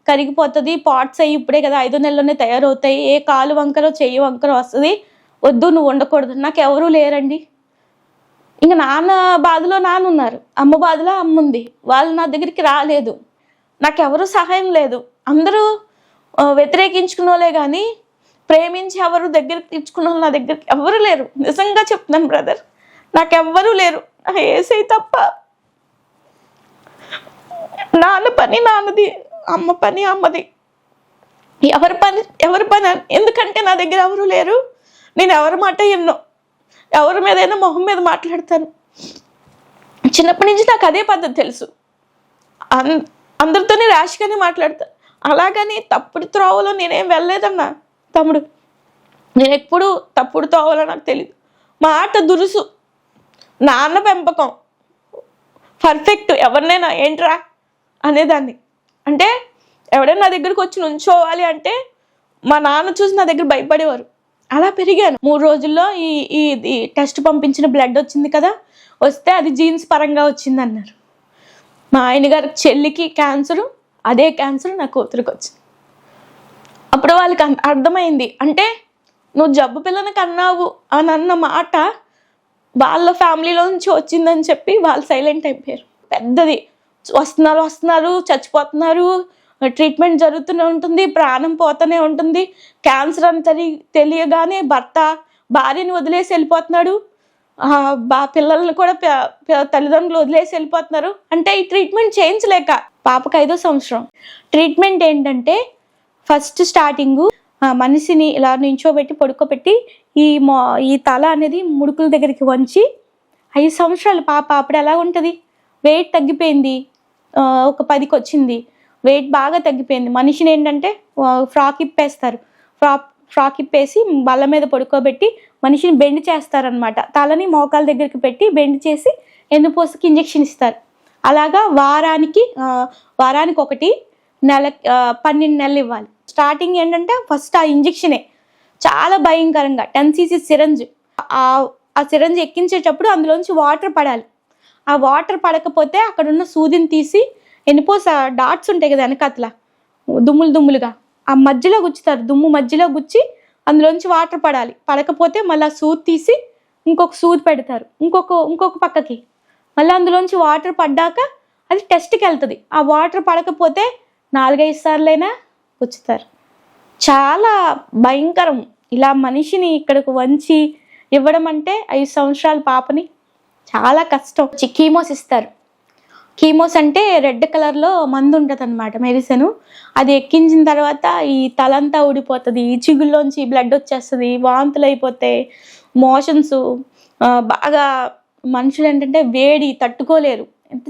కరిగిపోతుంది, పాట్స్ అయ్యి ఇప్పుడే కదా 5 నెలల్లోనే తయారవుతాయి, ఏ కాలు వంకరో చెయ్యి వంకరో వస్తుంది, వద్దు నువ్వు ఉండకూడదు. నాకు ఎవరూ లేరండి. ఇంకా నాన్న బాధలో నాన్న ఉన్నారు, అమ్మ బాధలో అమ్మ ఉంది. వాళ్ళు నా దగ్గరికి రాలేదు, నాకెవరు సహాయం లేదు. అందరూ వ్యతిరేకించుకున్నోలే కానీ ప్రేమించి ఎవరు దగ్గరికి తెచ్చుకున్న వాళ్ళు నా దగ్గరికి ఎవరు లేరు. నిజంగా చెప్తున్నాను బ్రదర్, నాకెవ్వరూ లేరు, ఏసై తప్ప. నాన్న పని నాన్నది, అమ్మ పని అమ్మది, ఎవరి పని. ఎందుకంటే నా దగ్గర ఎవరు లేరు, నేను ఎవరి మాట ఎన్నో, ఎవరి మీదైనా మొహం మీద మాట్లాడతాను. చిన్నప్పటి నుంచి నాకు అదే పద్ధతి తెలుసు, అందరితోనే ర్యాష్గానే మాట్లాడతాను. అలాగని తప్పుడు త్రోవలో నేనేం వెళ్ళలేదన్నా తమ్ముడు, నేను ఎప్పుడు తప్పుడు త్రోవలో నాకు తెలియదు. మాట దురుసు, నాన్న పెంపకం పర్ఫెక్ట్. ఎవరినైనా ఏంట్రా అనేదాన్ని, అంటే ఎవడైనా నా దగ్గరకు వచ్చి నుంచోవాలి అంటే మా నాన్న చూసి నా దగ్గర భయపడేవారు. అలా పెరిగాను. 3 రోజుల్లో ఈ టెస్ట్ పంపించిన బ్లడ్ వచ్చింది కదా, వస్తే అది జీన్స్ పరంగా వచ్చింది అన్నారు. మా ఆయన గారి చెల్లికి క్యాన్సరు, అదే క్యాన్సర్ నా కూతురికి వచ్చింది. అప్పుడు వాళ్ళకి అర్థమైంది, అంటే నువ్వు జబ్బు పిల్లని కన్నావు అని అన్న మాట వాళ్ళ ఫ్యామిలీలో నుంచి వచ్చిందని చెప్పి వాళ్ళు సైలెంట్ అయిపోయారు. పెద్దది వస్తున్నారు చచ్చిపోతున్నారు, ట్రీట్మెంట్ జరుగుతూనే ఉంటుంది, ప్రాణం పోతూనే ఉంటుంది. క్యాన్సర్ అని తెలియగానే భార్యని వదిలేసి వెళ్ళిపోతున్నాడు, పిల్లల్ని కూడా తల్లిదండ్రులు వదిలేసి వెళ్ళిపోతున్నారు. అంటే ఈ ట్రీట్మెంట్ చేయించలేక, పాపకు 5వ సంవత్సరం. ట్రీట్మెంట్ ఏంటంటే ఫస్ట్ స్టార్టింగు మనిషిని ఇలా నించోబెట్టి పడుకోబెట్టి ఈ తల అనేది ముడుకుల దగ్గరికి వంచి, 5 సంవత్సరాలు పాప. అప్పుడు ఎలా ఉంటుంది, వెయిట్ తగ్గిపోయింది, ఒక 10కి వచ్చింది, వెయిట్ బాగా తగ్గిపోయింది. మనిషిని ఏంటంటే ఫ్రాక్ ఇప్పేస్తారు, ఫ్రాక్ ఇప్పేసి బల్ల మీద పడుకోబెట్టి మనిషిని బెండ్ చేస్తారనమాట. తలని మోకాల దగ్గరికి పెట్టి బెండ్ చేసి ఎన్నుపోసకి ఇంజెక్షన్ ఇస్తారు. అలాగా వారానికి 1, 12 నెలలు ఇవ్వాలి. స్టార్టింగ్ ఏంటంటే ఫస్ట్ ఆ ఇంజెక్షనే చాలా భయంకరంగా 10 cc సిరంజ్. ఆ సిరంజ్ ఎక్కించేటప్పుడు అందులోంచి వాటర్ పడాలి. ఆ వాటర్ పడకపోతే అక్కడ ఉన్న సూదిని తీసి ఎన్నిపోస డాట్స్ ఉంటాయి కదా వెనకట్లా దుమ్ములుగా, ఆ మధ్యలో గుచ్చుతారు. దుమ్ము మధ్యలో గుచ్చి అందులోంచి వాటర్ పడాలి. పడకపోతే మళ్ళీ ఆ సూది తీసి ఇంకొక సూది పెడతారు ఇంకొక పక్కకి. మళ్ళీ అందులోంచి వాటర్ పడ్డాక అది టెస్ట్కి వెళ్తుంది. ఆ వాటర్ పడకపోతే 4-5 సార్లైనా గుచ్చుతారు. చాలా భయంకరం. ఇలా మనిషిని ఇక్కడికి వంచి ఇవ్వడం అంటే 5 సంవత్సరాల పాపని చాలా కష్టం. కీమోస్ ఇస్తారు. కీమోస్ అంటే రెడ్ కలర్లో మందు ఉంటుంది అనమాట, మెడిసిన్. అది ఎక్కించిన తర్వాత ఈ తలంతా ఊడిపోతుంది, ఈ చిగుల్లోంచి బ్లడ్ వచ్చేస్తుంది, వాంతులు అయిపోతాయి, మోషన్స్ బాగా. మనుషులు ఏంటంటే వేడి తట్టుకోలేరు,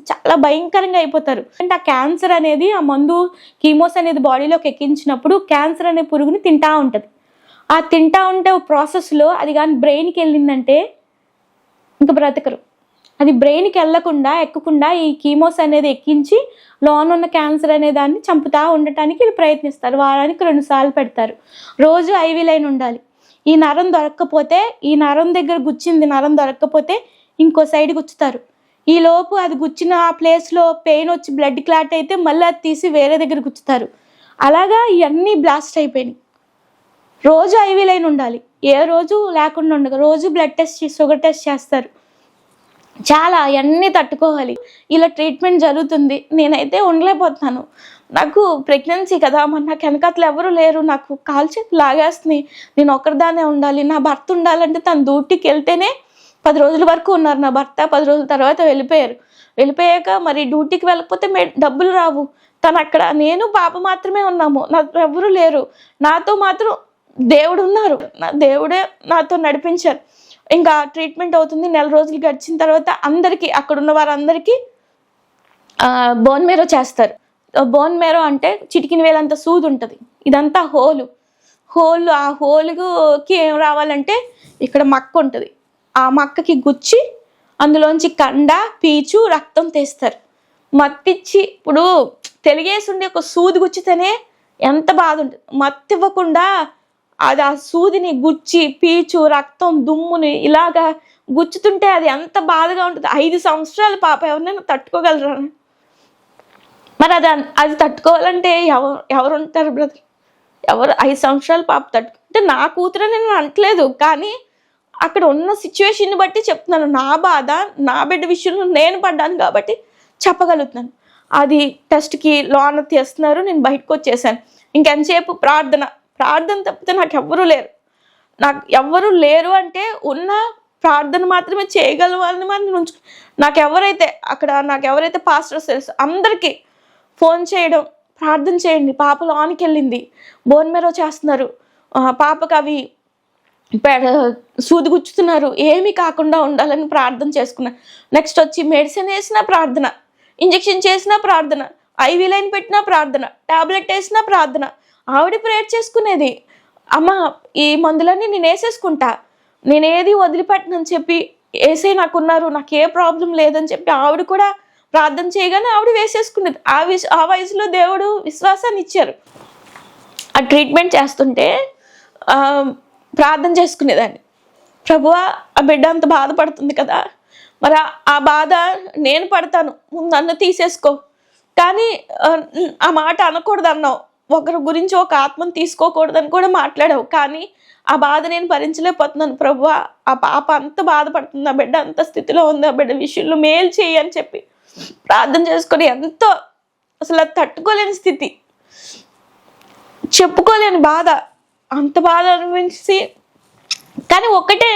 చాలా భయంకరంగా అయిపోతారు. అంటే ఆ క్యాన్సర్ అనేది, ఆ మందు కీమోస్ అనేది బాడీలోకి ఎక్కించినప్పుడు క్యాన్సర్ అనే పురుగుని తింటా ఉంటుంది. ఆ తింటా ఉంటే ప్రాసెస్లో అది కానీ బ్రెయిన్కి వెళ్ళిందంటే ఇంకా బ్రతకరు. అది బ్రెయిన్కి ఎక్కకుండా ఈ కీమోస్ అనేది ఎక్కించి లోన్ ఉన్న క్యాన్సర్ అనే దాన్ని చంపుతూ ఉండటానికి వీళ్ళు ప్రయత్నిస్తారు. వారానికి 2 సార్లు పెడతారు. రోజు IV లైన్ ఉండాలి. ఈ నరం దొరక్కపోతే, ఈ నరం దగ్గర గుచ్చింది నరం దొరక్కపోతే ఇంకో సైడ్ గుచ్చుతారు. ఈ లోపు అది గుచ్చిన ఆ ప్లేస్లో పెయిన్ వచ్చి బ్లడ్ క్లాట్ అయితే మళ్ళీ అది తీసి వేరే దగ్గర గుచ్చుతారు. అలాగా ఇవన్నీ బ్లాస్ట్ అయిపోయినాయి. రోజు IV లైన్ ఉండాలి, ఏ రోజు లేకుండా ఉండదు. రోజు బ్లడ్ టెస్ట్, షుగర్ టెస్ట్ చేస్తారు. చాలా అవన్నీ తట్టుకోవాలి. ఇలా ట్రీట్మెంట్ జరుగుతుంది. నేనైతే ఉండలేకపోతున్నాను. నాకు ప్రెగ్నెన్సీ కదా, మరి నాకు వెనకట్లు ఎవరు లేరు, నాకు కాలు చేతులు లాగేస్తున్నాయి, నేను ఒక్కరిదానే ఉండాలి. నా భర్త ఉండాలంటే తను డ్యూటీకి వెళ్తేనే 10 రోజుల వరకు ఉన్నారు నా భర్త. 10 రోజుల తర్వాత వెళ్ళిపోయాక మరి డ్యూటీకి వెళ్ళకపోతే డబ్బులు రావు. తను అక్కడ, నేను పాప మాత్రమే ఉన్నాము, నాకు ఎవరు లేరు. నాతో మాత్రం దేవుడు ఉన్నారు, దేవుడే నాతో నడిపించారు. ఇంకా ట్రీట్మెంట్ అవుతుంది. 4 రోజులు గడిచిన తర్వాత అందరికీ, అక్కడ ఉన్న వారందరికీ బోన్ మేరో చేస్తారు. బోన్ మేరో అంటే చిటికిన వేలంత సూది ఉంటుంది. ఇదంతా హోలు. ఆ హోలుకి ఏం రావాలంటే ఇక్కడ మక్క ఉంటుంది. ఆ మక్కకి గుచ్చి అందులోంచి కండ, పీచు, రక్తం తీస్తారు. మత్తిచ్చి, ఇప్పుడు తెలిగేసి ఉండి ఒక సూది గుచ్చితేనే ఎంత బాధ ఉంటుంది. మత్తి ఇవ్వకుండా అది ఆ సూదిని గుచ్చి పీచు రక్తం దుమ్ముని ఇలాగా గుచ్చుతుంటే అది ఎంత బాధగా ఉంటుంది. 5 సంవత్సరాల పాప ఎవరినైనా తట్టుకోగలరా? మరి అది తట్టుకోవాలంటే ఎవరు ఉంటారు బ్రదర్? ఎవరు 5 సంవత్సరాల పాప అంటే నా కూతురని నేను అంటలేదు, కానీ అక్కడ ఉన్న సిచ్యువేషన్ని బట్టి చెప్తున్నాను. నా బాధ నా బిడ్డ విషయంలో నేను పడ్డాను కాబట్టి చెప్పగలుగుతున్నాను. అది టెస్ట్కి లోన తీస్తున్నారు, నేను బయటకు వచ్చేసాను. ఇంకెంతసేపు ప్రార్థన తప్పితే నాకు ఎవ్వరూ లేరు అంటే ఉన్న ప్రార్థన మాత్రమే చేయగలవాలని మనం ఉంచుకు. నాకు ఎవరైతే పాస్టర్స్ తెలుసు అందరికీ ఫోన్ చేయడం, ప్రార్థన చేయండి, పాప లోనికి వెళ్ళింది, బోన్ మేరో చేస్తున్నారు, పాపకు అవి సూది గుచ్చుతున్నారు, ఏమీ కాకుండా ఉండాలని ప్రార్థన చేసుకున్నా. నెక్స్ట్ వచ్చి మెడిసిన్ వేసినా ప్రార్థన, ఇంజెక్షన్ చేసినా ప్రార్థన, ఐవీ లైన్ పెట్టినా ప్రార్థన, టాబ్లెట్ వేసినా ప్రార్థన. ఆవిడ ప్రేయర్ చేసుకునేది, అమ్మ ఈ మందులన్నీ నేను వేసేసుకుంటా, నేనేది వదిలిపెట్టనని చెప్పి, ఏసై నాకున్నారు, నాకు ఏ ప్రాబ్లం లేదని చెప్పి ఆవిడ కూడా ప్రార్థన చేయగానే ఆవిడ వేసేసుకునేది. ఆ వయసులో దేవుడు విశ్వాసాన్ని ఇచ్చారు. ఆ ట్రీట్మెంట్ చేస్తుంటే ప్రార్థన చేసుకునేదాన్ని, ప్రభువా ఆ బిడ్డ అంత బాధపడుతుంది కదా, మరి ఆ బాధ నేను పడతాను, ముందు నన్ను తీసేసుకో. కానీ ఆ మాట అనకూడదు అన్నావు, ఒకరి గురించి ఒక ఆత్మను తీసుకోకూడదని కూడా మాట్లాడావు, కానీ ఆ బాధ నేను భరించలేకపోతున్నాను ప్రభువా, ఆ పాప అంత బాధపడుతుంది, ఆ బిడ్డ అంత స్థితిలో ఉంది, ఆ బిడ్డ విషయంలో మేలు చేయి అని చెప్పి ప్రార్థన చేసుకొని ఎంతో అసలు అది తట్టుకోలేని స్థితి, చెప్పుకోలేని బాధ, అంత బాధ అనిపించి, కానీ ఒక్కటే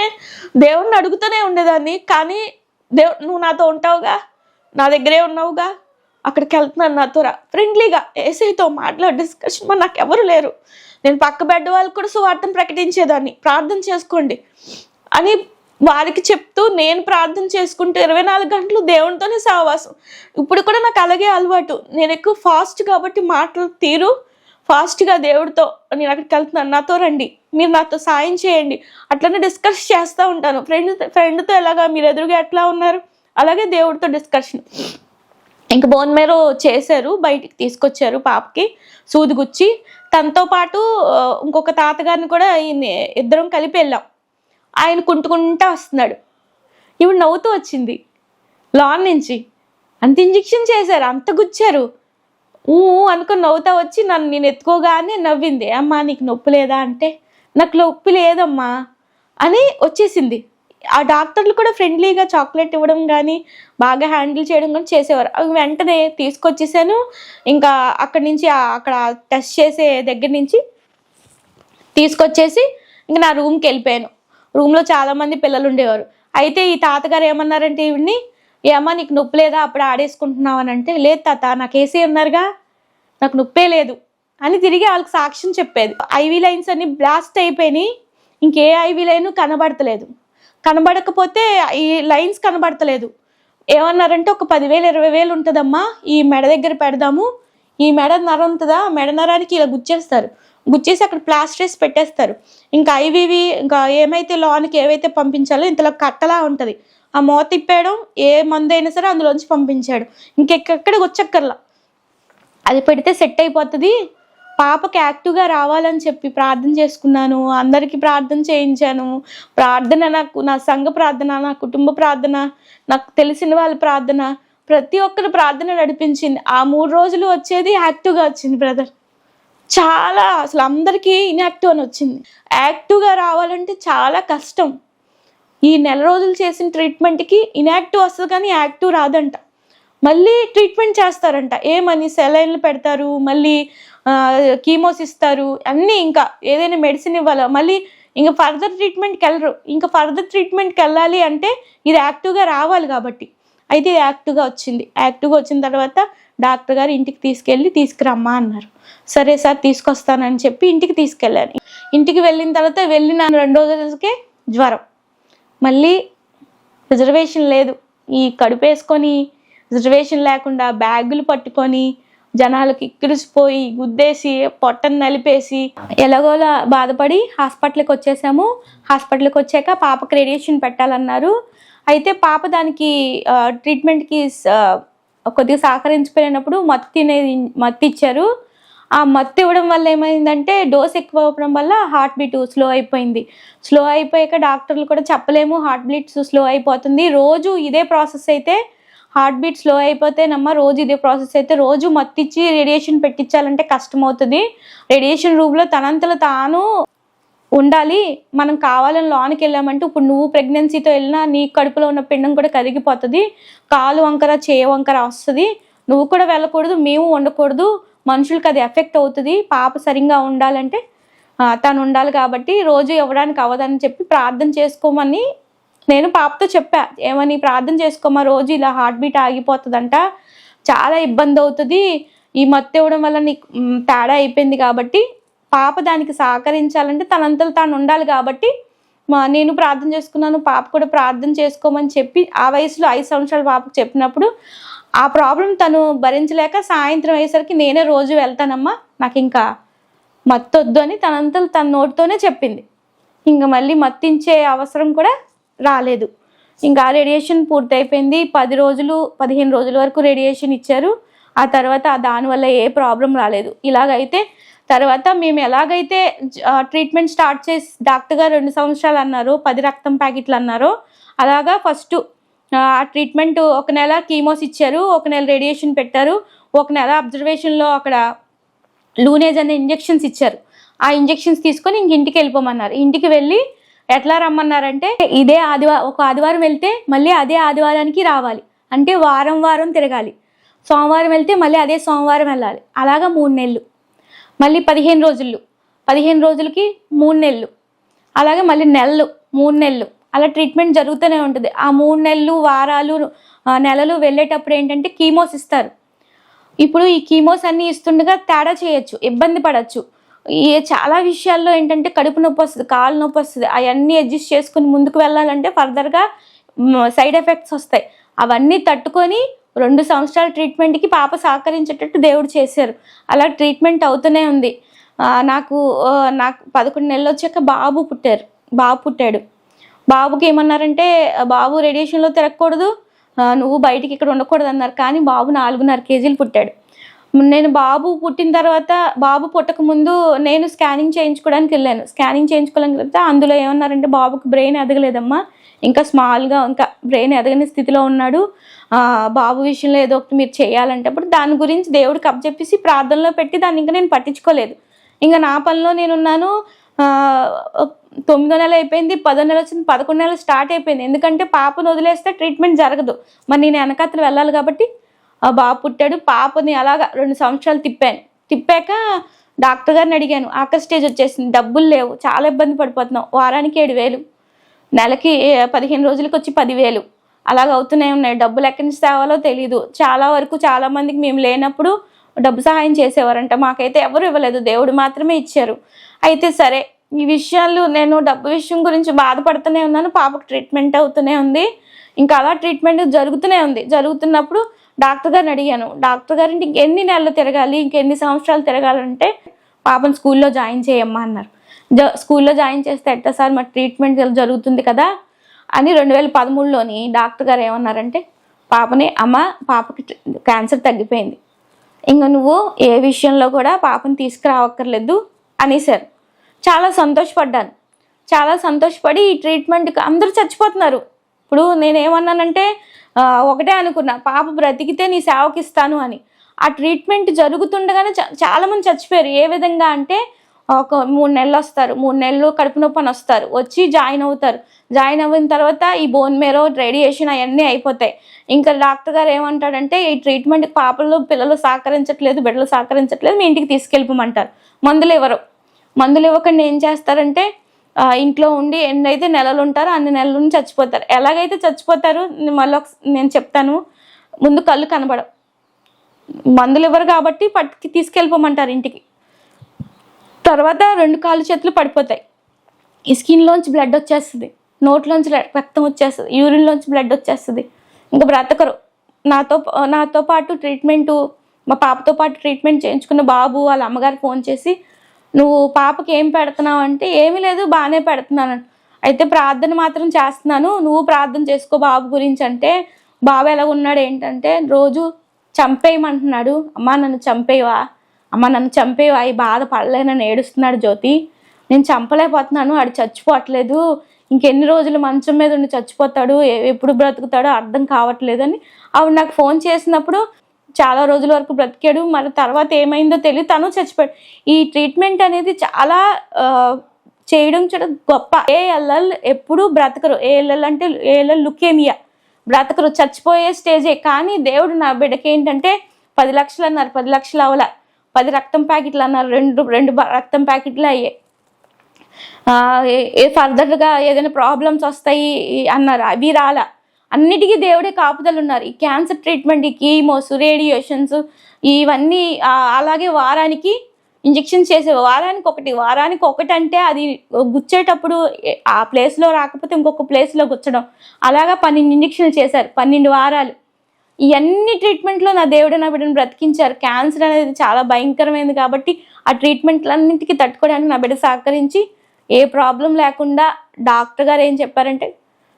దేవుణ్ణి అడుగుతూనే ఉండేదాన్ని. కానీ నువ్వు నాతో ఉంటావుగా, నా దగ్గరే ఉన్నావుగా, అక్కడికి వెళ్తున్నాను, నాతో రా, ఫ్రెండ్లీగా ఏసైతో మాట్లాడి డిస్కషన్. మరి నాకు ఎవరు లేరు, నేను పక్క బెడ్ వాళ్ళకి కూడా సువార్తను ప్రకటించేదాన్ని, ప్రార్థన చేసుకోండి అని వారికి చెప్తూ నేను ప్రార్థన చేసుకుంటూ 24 గంటలు దేవునితోనే సహవాసం. ఇప్పుడు కూడా నాకు అలాగే అలవాటు, నేను ఎక్కువ ఫాస్ట్ కాబట్టి మాటలు తీరు ఫాస్ట్గా దేవుడితో, నేను అక్కడికి వెళ్తున్నాను, నాతో రండి, మీరు నాతో సాయం చేయండి, అట్లనే డిస్కస్ చేస్తూ ఉంటాను. ఫ్రెండ్తో ఎలాగా మీరు ఎదురుగా ఎట్లా ఉన్నారు అలాగే దేవుడితో డిస్కషన్. ఇంక బోన్ మేరో చేశారు, బయటికి తీసుకొచ్చారు పాపకి సూది గుచ్చి. తనతో పాటు ఇంకొక తాతగారిని కూడా ఇద్దరం కలిపి వెళ్ళాం. ఆయన కుంటుకుంటా వస్తున్నాడు, ఇవి నవ్వుతూ వచ్చింది లాన్ నుంచి. అంత ఇంజెక్షన్ చేశారు, అంత గుచ్చారు, అనుకుని నవ్వుతా వచ్చి నేను ఎత్తుకోగానే నవ్వింది. అమ్మా నీకు నొప్పి లేదా అంటే, నాకు నొప్పి లేదమ్మా అని వచ్చేసింది. ఆ డాక్టర్లు కూడా ఫ్రెండ్లీగా చాక్లెట్ ఇవ్వడం కానీ బాగా హ్యాండిల్ చేయడం కానీ చేసేవారు. అవి వెంటనే తీసుకొచ్చేసాను. ఇంకా అక్కడి నుంచి అక్కడ టెస్ట్ చేసే దగ్గర నుంచి తీసుకొచ్చేసి ఇంక నా రూమ్కి వెళ్ళిపోయాను. రూమ్లో చాలామంది పిల్లలు ఉండేవారు. అయితే ఈ తాతగారు ఏమన్నారంటే ఈవిడ్ని, ఏమన్నా నీకు నొప్పి లేదా అప్పుడు ఆడేసుకుంటున్నావు అని అంటే, లేదు తాత నాకు ఏసీ ఉన్నారుగా, నాకు నొప్పే లేదు అని తిరిగి వాళ్ళకి సాక్ష్యం చెప్పేది. ఐవీ లైన్స్ అన్ని బ్లాస్ట్ అయిపోయినాయి, ఇంకే ఐవీ లైన్ కనబడతలేదు. కనబడకపోతే ఈ లైన్స్ కనబడతలేదు. ఏమన్నారంటే ఒక 10,000 20,000 ఉంటుందమ్మా, ఈ మెడ దగ్గర పెడదాము, ఈ మెడ నరం ఉంటుందా, మెడ నరానికి ఇలా గుచ్చేసి అక్కడ ప్లాస్టర్ వేసి పెట్టేస్తారు. ఇంకా ఐవీవి ఇంకా ఏమైతే లోనికి ఏవైతే పంపించాలో ఇంతలో కట్టలా ఉంటుంది, ఆ మూత తిప్పేయడం, ఏ మందు అయినా సరే అందులోంచి పంపించాడు. ఇంకెక్కడికి వచ్చక్కర్లా, అది పెడితే సెట్ అయిపోతుంది. పాపకి యాక్టివ్గా రావాలని చెప్పి ప్రార్థన చేసుకున్నాను, అందరికీ ప్రార్థన చేయించాను. ప్రార్థన నాకు, నా సంఘ ప్రార్థన, నా కుటుంబ ప్రార్థన, నాకు తెలిసిన వాళ్ళ ప్రార్థన, ప్రతి ఒక్కరు ప్రార్థన నడిపించింది. ఆ 3 రోజులు వచ్చేది యాక్టివ్గా వచ్చింది బ్రదర్. చాలా అసలు అందరికీ ఇన్యాక్టివ్ అని వచ్చింది. యాక్టివ్గా రావాలంటే చాలా కష్టం. ఈ నెల రోజులు చేసిన ట్రీట్మెంట్కి ఇన్యాక్టివ్ వస్తుంది కానీ యాక్టివ్ రాదంట. మళ్ళీ ట్రీట్మెంట్ చేస్తారంట, ఏమని సెలైన్లు పెడతారు, మళ్ళీ కీమోస్ ఇస్తారు, అన్నీ ఇంకా ఏదైనా మెడిసిన్ ఇవ్వాలి, మళ్ళీ ఇంకా ఫర్దర్ ట్రీట్మెంట్కి వెళ్ళరు. ఇంకా ఫర్దర్ ట్రీట్మెంట్కి వెళ్ళాలి అంటే ఇది యాక్టివ్గా రావాలి కాబట్టి. అయితే ఇది యాక్టివ్గా వచ్చింది. యాక్టివ్గా వచ్చిన తర్వాత డాక్టర్ గారు ఇంటికి తీసుకురమ్మా అన్నారు. సరే సార్ తీసుకొస్తానని చెప్పి ఇంటికి తీసుకెళ్ళాను. ఇంటికి వెళ్ళిన తర్వాత వెళ్ళిన 2 రోజులకే జ్వరం, మళ్ళీ రిజర్వేషన్ లేదు. ఈ కడుపు వేసుకొని రిజర్వేషన్ లేకుండా బ్యాగులు పట్టుకొని జనాలకు ఇక్కిరిసిపోయి గుద్దేసి పొట్టను నలిపేసి ఎలాగోలా బాధపడి హాస్పిటల్కి వచ్చేసాము. హాస్పిటల్కి వచ్చాక పాపకి రేడియేషన్ పెట్టాలన్నారు. అయితే పాప దానికి ట్రీట్మెంట్కి కొద్దిగా సహకరించిపోయినప్పుడు మత్తు ఇచ్చారు. ఆ మత్తు ఇవ్వడం వల్ల ఏమైందంటే డోస్ ఎక్కువ అవ్వడం వల్ల హార్ట్ బీట్ స్లో అయిపోయింది. స్లో అయిపోయాక డాక్టర్లు కూడా చెప్పలేము, హార్ట్ బీట్స్ స్లో అయిపోతుంది. రోజు ఇదే ప్రాసెస్ అయితే హార్ట్ బీట్ స్లో అయిపోతేనమ్మా, రోజు ఇదే ప్రాసెస్ అయితే రోజు మత్తిచ్చి రేడియేషన్ పెట్టించాలంటే కష్టమవుతుంది. రేడియేషన్ రూమ్లో తనంతలో తాను ఉండాలి. మనం కావాలని లోనికి వెళ్ళామంటే ఇప్పుడు నువ్వు ప్రెగ్నెన్సీతో వెళ్ళినా నీ కడుపులో ఉన్న పిండం కూడా కరిగిపోతుంది, కాలు వంకర చేయ వంకర వస్తుంది. నువ్వు కూడా వెళ్ళకూడదు, మేము ఉండకూడదు, మనుషులకు అది ఎఫెక్ట్ అవుతుంది. పాప సరిగ్గా ఉండాలంటే తను ఉండాలి కాబట్టి రోజు ఇవ్వడానికి అవ్వదని చెప్పి ప్రార్థన చేసుకోమని నేను పాపతో చెప్పా. ఏమని ప్రార్థన చేసుకోమా, రోజు ఇలా హార్ట్ బీట్ ఆగిపోతుందంట, చాలా ఇబ్బంది అవుతుంది, ఈ మత్తు ఇవ్వడం వల్ల నీకు తేడా అయిపోయింది కాబట్టి పాప దానికి సహకరించాలంటే తనంతలో తాను ఉండాలి కాబట్టి నేను ప్రార్థన చేసుకున్నాను, పాప కూడా ప్రార్థన చేసుకోమని చెప్పి ఆ వయసులో 5 సంవత్సరాల పాపకు చెప్పినప్పుడు ఆ ప్రాబ్లం తను భరించలేక సాయంత్రం అయ్యేసరికి నేనే రోజు వెళ్తానమ్మా, నాకు ఇంకా మత్తు వద్దు అని తనంతలో తన నోటితోనే చెప్పింది. ఇంకా మళ్ళీ మత్తించే అవసరం కూడా రాలేదు. ఇంకా రేడియేషన్ పూర్తయిపోయింది. 10 రోజులు 15 రోజుల వరకు రేడియేషన్ ఇచ్చారు. ఆ తర్వాత దానివల్ల ఏ ప్రాబ్లం రాలేదు. ఇలాగైతే తర్వాత మేము ఎలాగైతే ట్రీట్మెంట్ స్టార్ట్ చేసి డాక్టర్ గారు 2 సంవత్సరాలు అన్నారు, 10 రక్తం ప్యాకెట్లు అన్నారు, అలాగా ఫస్ట్ ఆ ట్రీట్మెంట్ 1 నెల కీమోస్ ఇచ్చారు, 1 నెల రేడియేషన్ పెట్టారు, 1 నెల అబ్జర్వేషన్లో అక్కడ లూనేజ్ అనే ఇంజెక్షన్స్ ఇచ్చారు. ఆ ఇంజెక్షన్స్ తీసుకొని ఇంటికి వెళ్ళిపోమన్నారు. ఇంటికి వెళ్ళి ఎట్లా రమ్మన్నారంటే ఇదే ఒక ఆదివారం వెళ్తే మళ్ళీ అదే ఆదివారానికి రావాలి, అంటే వారం వారం తిరగాలి. సోమవారం వెళ్తే మళ్ళీ అదే సోమవారం వెళ్ళాలి. అలాగా 3 నెలలు, మళ్ళీ 15 రోజులకి 3 నెలలు, అలాగే మళ్ళీ నెలలు 3 నెలలు, అలా ట్రీట్మెంట్ జరుగుతూనే ఉంటుంది. ఆ 3 నెలలు వారాలు నెలలు వెళ్ళేటప్పుడు ఏంటంటే కీమోస్ ఇస్తారు. ఇప్పుడు ఈ కీమోస్ అన్నీ ఇస్తుండగా తేడా చేయొచ్చు, ఇబ్బంది పడవచ్చు. చాలా విషయాల్లో ఏంటంటే కడుపు నొప్పి వస్తుంది, కాళ్ళు నొప్పి వస్తుంది, అవన్నీ అడ్జస్ట్ చేసుకుని ముందుకు వెళ్ళాలంటే ఫర్దర్గా సైడ్ ఎఫెక్ట్స్ వస్తాయి. అవన్నీ తట్టుకొని 2 సంవత్సరాల ట్రీట్మెంట్కి పాప సహకరించేటట్టు దేవుడు చేశారు. అలా ట్రీట్మెంట్ అవుతూనే ఉంది. నాకు 11 నెలలు వచ్చాక బాబు పుట్టాడు. బాబుకి ఏమన్నారంటే బాబు రేడియేషన్లో తిరగకూడదు, నువ్వు బయటికి ఇక్కడ ఉండకూడదు అన్నారు. కానీ బాబు 4.5 కేజీలు పుట్టాడు. నేను బాబు పుట్టిన తర్వాత, బాబు పుట్టకముందు నేను స్కానింగ్ చేయించుకోవడానికి వెళ్ళాను. స్కానింగ్ చేయించుకోవడానికి వెళ్తే అందులో ఏమన్నారంటే బాబుకి బ్రెయిన్ ఎదగలేదమ్మా, ఇంకా స్మాల్గా, ఇంకా బ్రెయిన్ ఎదగని స్థితిలో ఉన్నాడు, బాబు విషయంలో ఏదో ఒకటి మీరు చేయాలంటే అప్పుడు దాని గురించి దేవుడికి అప్పచెప్పేసి ప్రార్థనలో పెట్టి దాన్ని ఇంకా నేను పట్టించుకోలేదు. ఇంకా నా పనిలో నేనున్నాను. 9వ నెల అయిపోయింది, 10వ నెల వచ్చింది, 11 నెలలు స్టార్ట్ అయిపోయింది. ఎందుకంటే పాపను వదిలేస్తే ట్రీట్మెంట్ జరగదు, మరి నేను వెనకాతలు వెళ్ళాలి కాబట్టి బాబు పుట్టాడు. పాపని అలాగా 2 సంవత్సరాలు తిప్పాక డాక్టర్ గారిని అడిగాను, ఆఖరి స్టేజ్ వచ్చేసింది, డబ్బులు లేవు, చాలా ఇబ్బంది పడిపోతున్నాం, వారానికి 7,000, నెలకి 15 రోజులకి వచ్చి 10,000 అలాగ అవుతూనే ఉన్నాయి. డబ్బులు ఎక్కడి నుంచి తేవాలో తెలీదు. చాలా వరకు చాలామందికి మేము లేనప్పుడు డబ్బు సహాయం చేసేవారంట, మాకైతే ఎవరు ఇవ్వలేదు, దేవుడు మాత్రమే ఇచ్చారు. అయితే సరే, ఈ విషయాలు నేను డబ్బు విషయం గురించి బాధపడుతూనే ఉన్నాను. పాపకు ట్రీట్మెంట్ అవుతూనే ఉంది, ఇంకా అలా ట్రీట్మెంట్ జరుగుతూనే ఉంది. జరుగుతున్నప్పుడు డాక్టర్ గారిని అడిగాను, డాక్టర్ గారు ఇంకెన్ని నెలలు తిరగాలి, ఇంకెన్ని సంవత్సరాలు తిరగాలంటే పాపను స్కూల్లో జాయిన్ చేయమ్మా అన్నారు. స్కూల్లో జాయిన్ చేస్తే ఎట్టా సార్, మరి ట్రీట్మెంట్ జరుగుతుంది కదా అని 2013లోని డాక్టర్ గారు ఏమన్నారంటే పాపకి క్యాన్సర్ తగ్గిపోయింది, ఇంకా నువ్వు ఏ విషయంలో కూడా పాపను తీసుకురావక్కర్లేదు అనేసారు. చాలా సంతోషపడ్డాను. చాలా సంతోషపడి ఈ ట్రీట్మెంట్కి అందరూ చచ్చిపోతున్నారు. ఇప్పుడు నేనేమన్నానంటే ఒకటే అనుకున్నా, పాప బ్రతికితే నీ సేవకి ఇస్తాను అని. ఆ ట్రీట్మెంట్ జరుగుతుండగానే చాలామంది చచ్చిపోయారు. ఏ విధంగా అంటే ఒక 3 నెలలు వస్తారు, 3 నెలలు కడుపు నొప్పి అని వస్తారు, వచ్చి జాయిన్ అవుతారు. జాయిన్ అయిన తర్వాత ఈ బోన్ మేరో రేడియేషన్ అవన్నీ అయిపోతాయి. ఇంకా డాక్టర్ గారు ఏమంటాడంటే ఈ ట్రీట్మెంట్కి పిల్లలు సహకరించట్లేదు, బిడ్డలు సహకరించట్లేదు, మీ ఇంటికి తీసుకెళ్ళిపోమంటారు. మందులు ఇవ్వకుండా ఏం చేస్తారంటే ఇంట్లో ఉండి ఎన్నైతే నెలలు ఉంటారో అన్ని నెలల నుంచి చచ్చిపోతారు. ఎలాగైతే చచ్చిపోతారు మళ్ళీ నేను చెప్తాను. ముందు కళ్ళు కనబడవు, మందులు ఇవ్వరు కాబట్టి పట్టుకి తీసుకెళ్ళిపోమంటారు ఇంటికి. తర్వాత 2 కాళ్ళు చేతులు పడిపోతాయి, ఈ స్కిన్లోంచి బ్లడ్ వచ్చేస్తుంది, నోట్లోంచి రక్తం వచ్చేస్తుంది, యూరిన్లోంచి బ్లడ్ వచ్చేస్తుంది, ఇంకా బ్రతకరు. నాతో పాటు మా పాపతో పాటు ట్రీట్మెంట్ చేయించుకున్న బాబు వాళ్ళ అమ్మగారు ఫోన్ చేసి, నువ్వు పాపకి ఏం పెడుతున్నావు అంటే, ఏమీ లేదు, బాగానే పెడుతున్నాను, అయితే ప్రార్థన మాత్రం చేస్తున్నాను, నువ్వు ప్రార్థన చేసుకో బాబు గురించి అంటే, బాబు ఎలా ఉన్నాడు ఏంటంటే రోజు చంపేయమంటున్నాడు, అమ్మా నన్ను చంపేయవా, అమ్మ నన్ను చంపేవి అవి బాధపడలేనని ఏడుస్తున్నాడు జ్యోతి. నేను చంపలేకపోతున్నాను, ఆడు చచ్చిపోవట్లేదు, ఇంకెన్ని రోజులు మంచం మీద ఉండి చచ్చిపోతాడు, ఎప్పుడు బ్రతుకుతాడో అర్థం కావట్లేదు అని ఆవిడ నాకు ఫోన్ చేసినప్పుడు చాలా రోజుల వరకు బ్రతికాడు. మరి తర్వాత ఏమైందో తెలియదు, తను చచ్చిపోయాడు. ఈ ట్రీట్మెంట్ అనేది చాలా చేయడం చూడ గొప్ప. ఏఎల్ఎల్ ఎప్పుడూ బ్రతకరు. ఏఎల్ఎల్ అంటే ఏఎల్ఎల్ లుకేమియా, బ్రతకరు, చచ్చిపోయే స్టేజే. కానీ దేవుడు నా బిడ్డకి ఏంటంటే 10 లక్షలు అన్నారు, 10 లక్షలు అవల, 10 రక్తం ప్యాకెట్లు అన్నారు, రెండు రక్తం ప్యాకెట్లు అయ్యాయి. ఫర్దర్గా ఏదైనా ప్రాబ్లమ్స్ వస్తాయి అన్నారు, అవి రాలా. అన్నిటికీ దేవుడే కాపుదలు ఉన్నారు. ఈ క్యాన్సర్ ట్రీట్మెంట్, ఈ కీమోస్, రేడియేషన్స్ ఇవన్నీ అలాగే వారానికి ఇంజెక్షన్స్ చేసే, వారానికి ఒకటి అంటే అది గుచ్చేటప్పుడు ఆ ప్లేస్లో రాకపోతే ఇంకొక ప్లేస్లో గుచ్చడం, అలాగా 12 ఇంజెక్షన్లు చేశారు, 12 వారాలు. ఇవన్నీ ట్రీట్మెంట్లో నా దేవుడు నా బిడ్డను బ్రతికించారు. క్యాన్సర్ అనేది చాలా భయంకరమైనది కాబట్టి ఆ ట్రీట్మెంట్లన్నింటికి తట్టుకోవడానికి నా బిడ్డ సహకరించి ఏ ప్రాబ్లం లేకుండా డాక్టర్ గారు ఏం చెప్పారంటే,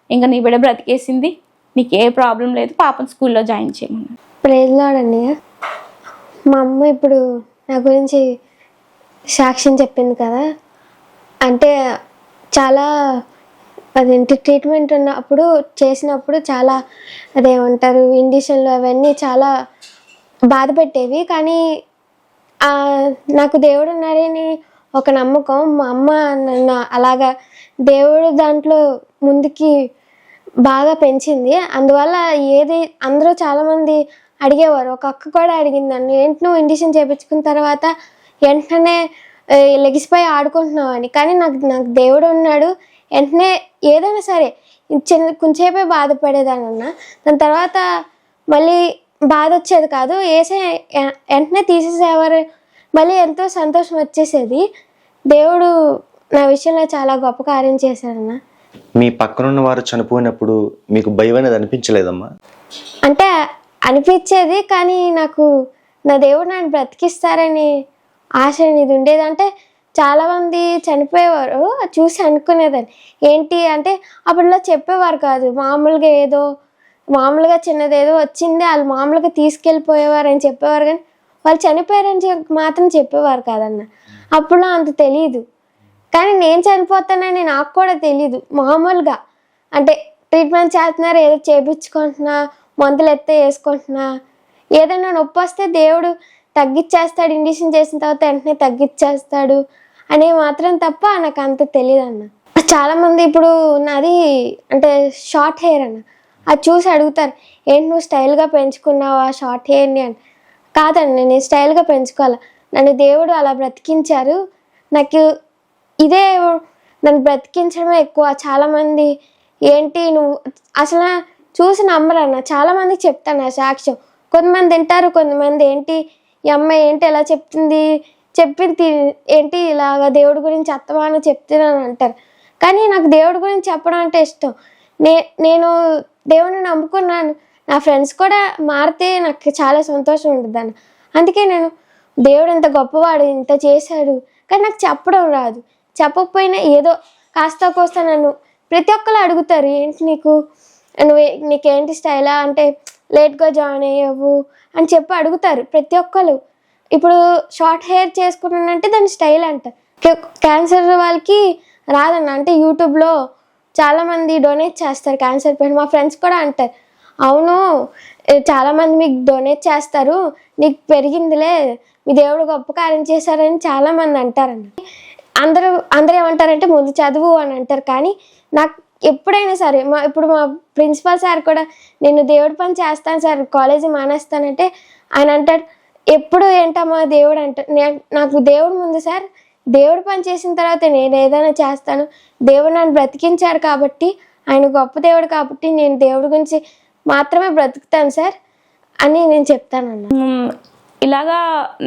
ఇంకా నీ బిడ్డ బ్రతికేసింది, నీకు ఏ ప్రాబ్లం లేదు, పాపం స్కూల్లో జాయిన్ చేయమన్నారు. ప్రైజ్ లార్డ్ అండి. మా అమ్మ ఇప్పుడు నా గురించి సాక్ష్యం చెప్పింది కదా, అంటే చాలా అదేంటి ట్రీట్మెంట్ ఉన్నప్పుడు చేసినప్పుడు చాలా అదేమంటారు ఇండిషన్లు అవన్నీ చాలా బాధ పెట్టేవి. కానీ నాకు దేవుడు ఉన్నాడని ఒక నమ్మకం, మా అమ్మ నన్ను అలాగా దేవుడు దాంట్లో ముందుకి బాగా పెంచింది. అందువల్ల అందరూ చాలామంది అడిగేవారు, ఒక అక్క కూడా అడిగింది నన్ను, ఏంటి నువ్వు ఇండిషన్ చేయించుకున్న తర్వాత వెంటనే లెగిసిపోయి ఆడుకుంటున్నావు అని. కానీ నాకు దేవుడు ఉన్నాడు. వెంటనే ఏదైనా సరే కొంచెంసేపే బాధపడేదానన్నా, దాని తర్వాత మళ్ళీ బాధ వచ్చేది కాదు. వెంటనే తీసేసేవారు, మళ్ళీ ఎంతో సంతోషం వచ్చేసేది. దేవుడు నా విషయంలో చాలా గొప్ప కార్యం చేశారన్న. మీ పక్కనున్న వారు చనిపోయినప్పుడు మీకు భయం అనేది అనిపించలేదమ్మా? అంటే అనిపించేది, కానీ నాకు నా దేవుడు నన్ను బ్రతికిస్తారని ఆశ అనేది ఉండేది. అంటే చాలామంది చనిపోయేవారు చూసి అనుకునేదాన్ని, ఏంటి అంటే అప్పట్లో చెప్పేవారు కాదు, మామూలుగా చిన్నదేదో వచ్చింది వాళ్ళు మామూలుగా తీసుకెళ్ళిపోయేవారు అని చెప్పేవారు, కానీ వాళ్ళు చనిపోయారని మాత్రం చెప్పేవారు కాదన్న. అప్పుడు అంత తెలీదు. కానీ నేను చనిపోతానని నాకు కూడా తెలీదు. మామూలుగా అంటే ట్రీట్మెంట్ చేస్తున్నారు, ఏదో చేయించుకుంటున్నా, మందులు వేసుకుంటున్నా, ఏదైనా నొప్పి వస్తే దేవుడు తగ్గించేస్తాడు, ఇండిషన్ చేసిన తర్వాత వెంటనే తగ్గించేస్తాడు అనే మాత్రం తప్ప నాకు అంత తెలియదు అన్న. చాలామంది ఇప్పుడు నాది అంటే షార్ట్ హెయిర్ అన్న, అది చూసి అడుగుతారు, ఏంటి నువ్వు స్టైల్గా పెంచుకున్నావా షార్ట్ హెయిర్ని అని. కాదండి, నేను స్టైల్గా పెంచుకోవాలి, నన్ను దేవుడు అలా బ్రతికించారు. నాకు ఇదే నన్ను బ్రతికించడమే ఎక్కువ. చాలామంది ఏంటి నువ్వు అసలు చూసి నమ్మరన్న, చాలామందికి చెప్తాను నా సాక్ష్యం. కొంతమంది వింటారు, కొంతమంది ఏంటి ఈ అమ్మాయి ఏంటి ఎలా చెప్పింది ఏంటి ఇలాగా దేవుడి గురించి అత్తమాను చెప్తున్నాను అంటారు. కానీ నాకు దేవుడి గురించి చెప్పడం అంటే ఇష్టం. నేను దేవుడిని నమ్ముకున్నాను, నా ఫ్రెండ్స్ కూడా మారితే నాకు చాలా సంతోషం ఉంటుంది అన్న. అందుకే నేను దేవుడు ఇంత గొప్పవాడు, ఇంత చేశాడు, కానీ నాకు చెప్పడం రాదు. చెప్పకపోయినా ఏదో కాస్త కోస్తా నన్ను ప్రతి ఒక్కరు అడుగుతారు, ఏంటి నీకేంటి స్టైలా అంటే లేట్గా జాయిన్ అయ్యావు అని చెప్పి అడుగుతారు ప్రతి ఒక్కరు. ఇప్పుడు షార్ట్ హెయిర్ చేసుకున్నానంటే దాని స్టైల్ అంటారు. క్యాన్సర్ వాళ్ళకి రాదన్న, అంటే యూట్యూబ్లో చాలామంది డొనేట్ చేస్తారు క్యాన్సర్ పేషెంట్. మా ఫ్రెండ్స్ కూడా అంటారు, అవును చాలామంది మీకు డొనేట్ చేస్తారు, నీకు పెరిగిందిలే, మీ దేవుడు గొప్ప కార్యం చేశారని చాలామంది అంటారన్న. అందరూ ఏమంటారంటే ముందు చదువు అని అంటారు. కానీ నాకు ఎప్పుడైనా సరే ఇప్పుడు మా ప్రిన్సిపల్ సార్ కూడా నేను దేవుడి పని చేస్తాను సార్, కాలేజీ మానేస్తానంటే ఆయన అంటాడు, ఎప్పుడు ఏంటమ్మా దేవుడు అంటారు. నాకు దేవుడు ముందు సార్, దేవుడు పని చేసిన తర్వాత నేను ఏదైనా చేస్తాను, దేవుడు నన్ను బ్రతికించారు కాబట్టి, ఆయన గొప్ప దేవుడు కాబట్టి నేను దేవుడి గురించి మాత్రమే బ్రతుకుతాను సార్ అని నేను చెప్తానన్న. ఇలాగా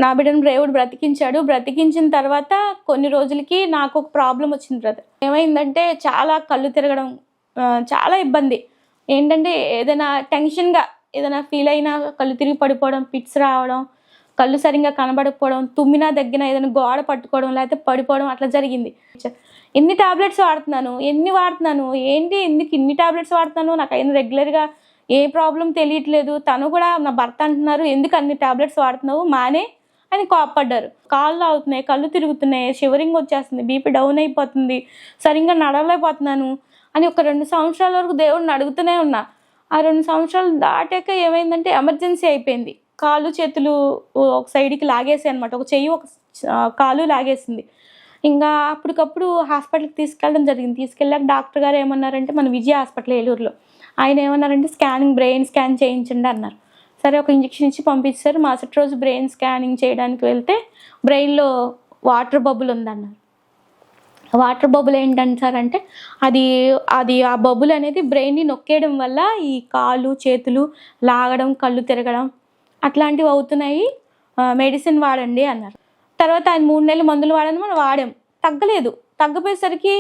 నా బిడ్డను దేవుడు బ్రతికించాడు. బ్రతికించిన తర్వాత కొన్ని రోజులకి నాకు ఒక ప్రాబ్లం వచ్చింది బ్రదర్. ఏమైందంటే చాలా కళ్ళు తిరగడం, చాలా ఇబ్బంది. ఏంటంటే ఏదైనా టెన్షన్గా ఏదైనా ఫీల్ అయినా కళ్ళు తిరిగి పడిపోవడం, పిట్స్ రావడం, కళ్ళు సరిగ్గా కనబడకపోవడం, తుమ్మినా దగ్గర ఏదైనా గోడ పట్టుకోవడం లేకపోతే పడిపోవడం అట్లా జరిగింది. ఎన్ని టాబ్లెట్స్ వాడుతున్నాను, ఏంటి ఎందుకు ఇన్ని టాబ్లెట్స్ వాడుతున్నాను, నాకు అయిన రెగ్యులర్గా ఏ ప్రాబ్లం తెలియట్లేదు. తను కూడా నా భర్త అంటున్నారు, ఎందుకు అన్ని టాబ్లెట్స్ వాడుతున్నావు, మానే అని కోప్పడ్డారు. కాళ్ళు అవుతున్నాయి, కళ్ళు తిరుగుతున్నాయి, షివరింగ్ వచ్చేస్తుంది, బీపీ డౌన్ అయిపోతుంది, సరిగ్గా నడవలేకపోతున్నాను అని ఒక 2 సంవత్సరాల వరకు దేవుడిని అడుగుతూనే ఉన్నా. ఆ 2 సంవత్సరాలు దాటాక ఏమైందంటే ఎమర్జెన్సీ అయిపోయింది. కాళ్ళు చేతులు ఒక సైడ్కి లాగేసాయి అనమాట. ఒక చెయ్యి ఒక కాలు లాగేసింది. ఇంకా అప్పటికప్పుడు హాస్పిటల్కి తీసుకెళ్ళడం జరిగింది. తీసుకెళ్ళాక డాక్టర్ గారు ఏమన్నారంటే, మన విజయ హాస్పిటల్ ఏలూరులో, ఆయన ఏమన్నారంటే బ్రెయిన్ స్కాన్ చేయించండి అన్నారు. సరే ఒక ఇంజెక్షన్ ఇచ్చి పంపించారు. మరుసటి రోజు బ్రెయిన్ స్కానింగ్ చేయడానికి వెళ్తే బ్రెయిన్లో వాటర్ బబుల్ ఉందన్నారు. వాటర్ బబుల్ ఏంటంటారంటే అది ఆ బబుల్ అనేది బ్రెయిన్ని నొక్కేయడం వల్ల ఈ కాళ్ళు చేతులు లాగడం, కళ్ళు తిరగడం అట్లాంటివి అవుతున్నాయి, మెడిసిన్ వాడండి అన్నారు. తర్వాత ఆయన 3 నెలలు మందులు వాడని మనం వాడాం, తగ్గలేదు. తగ్గపోయేసరికి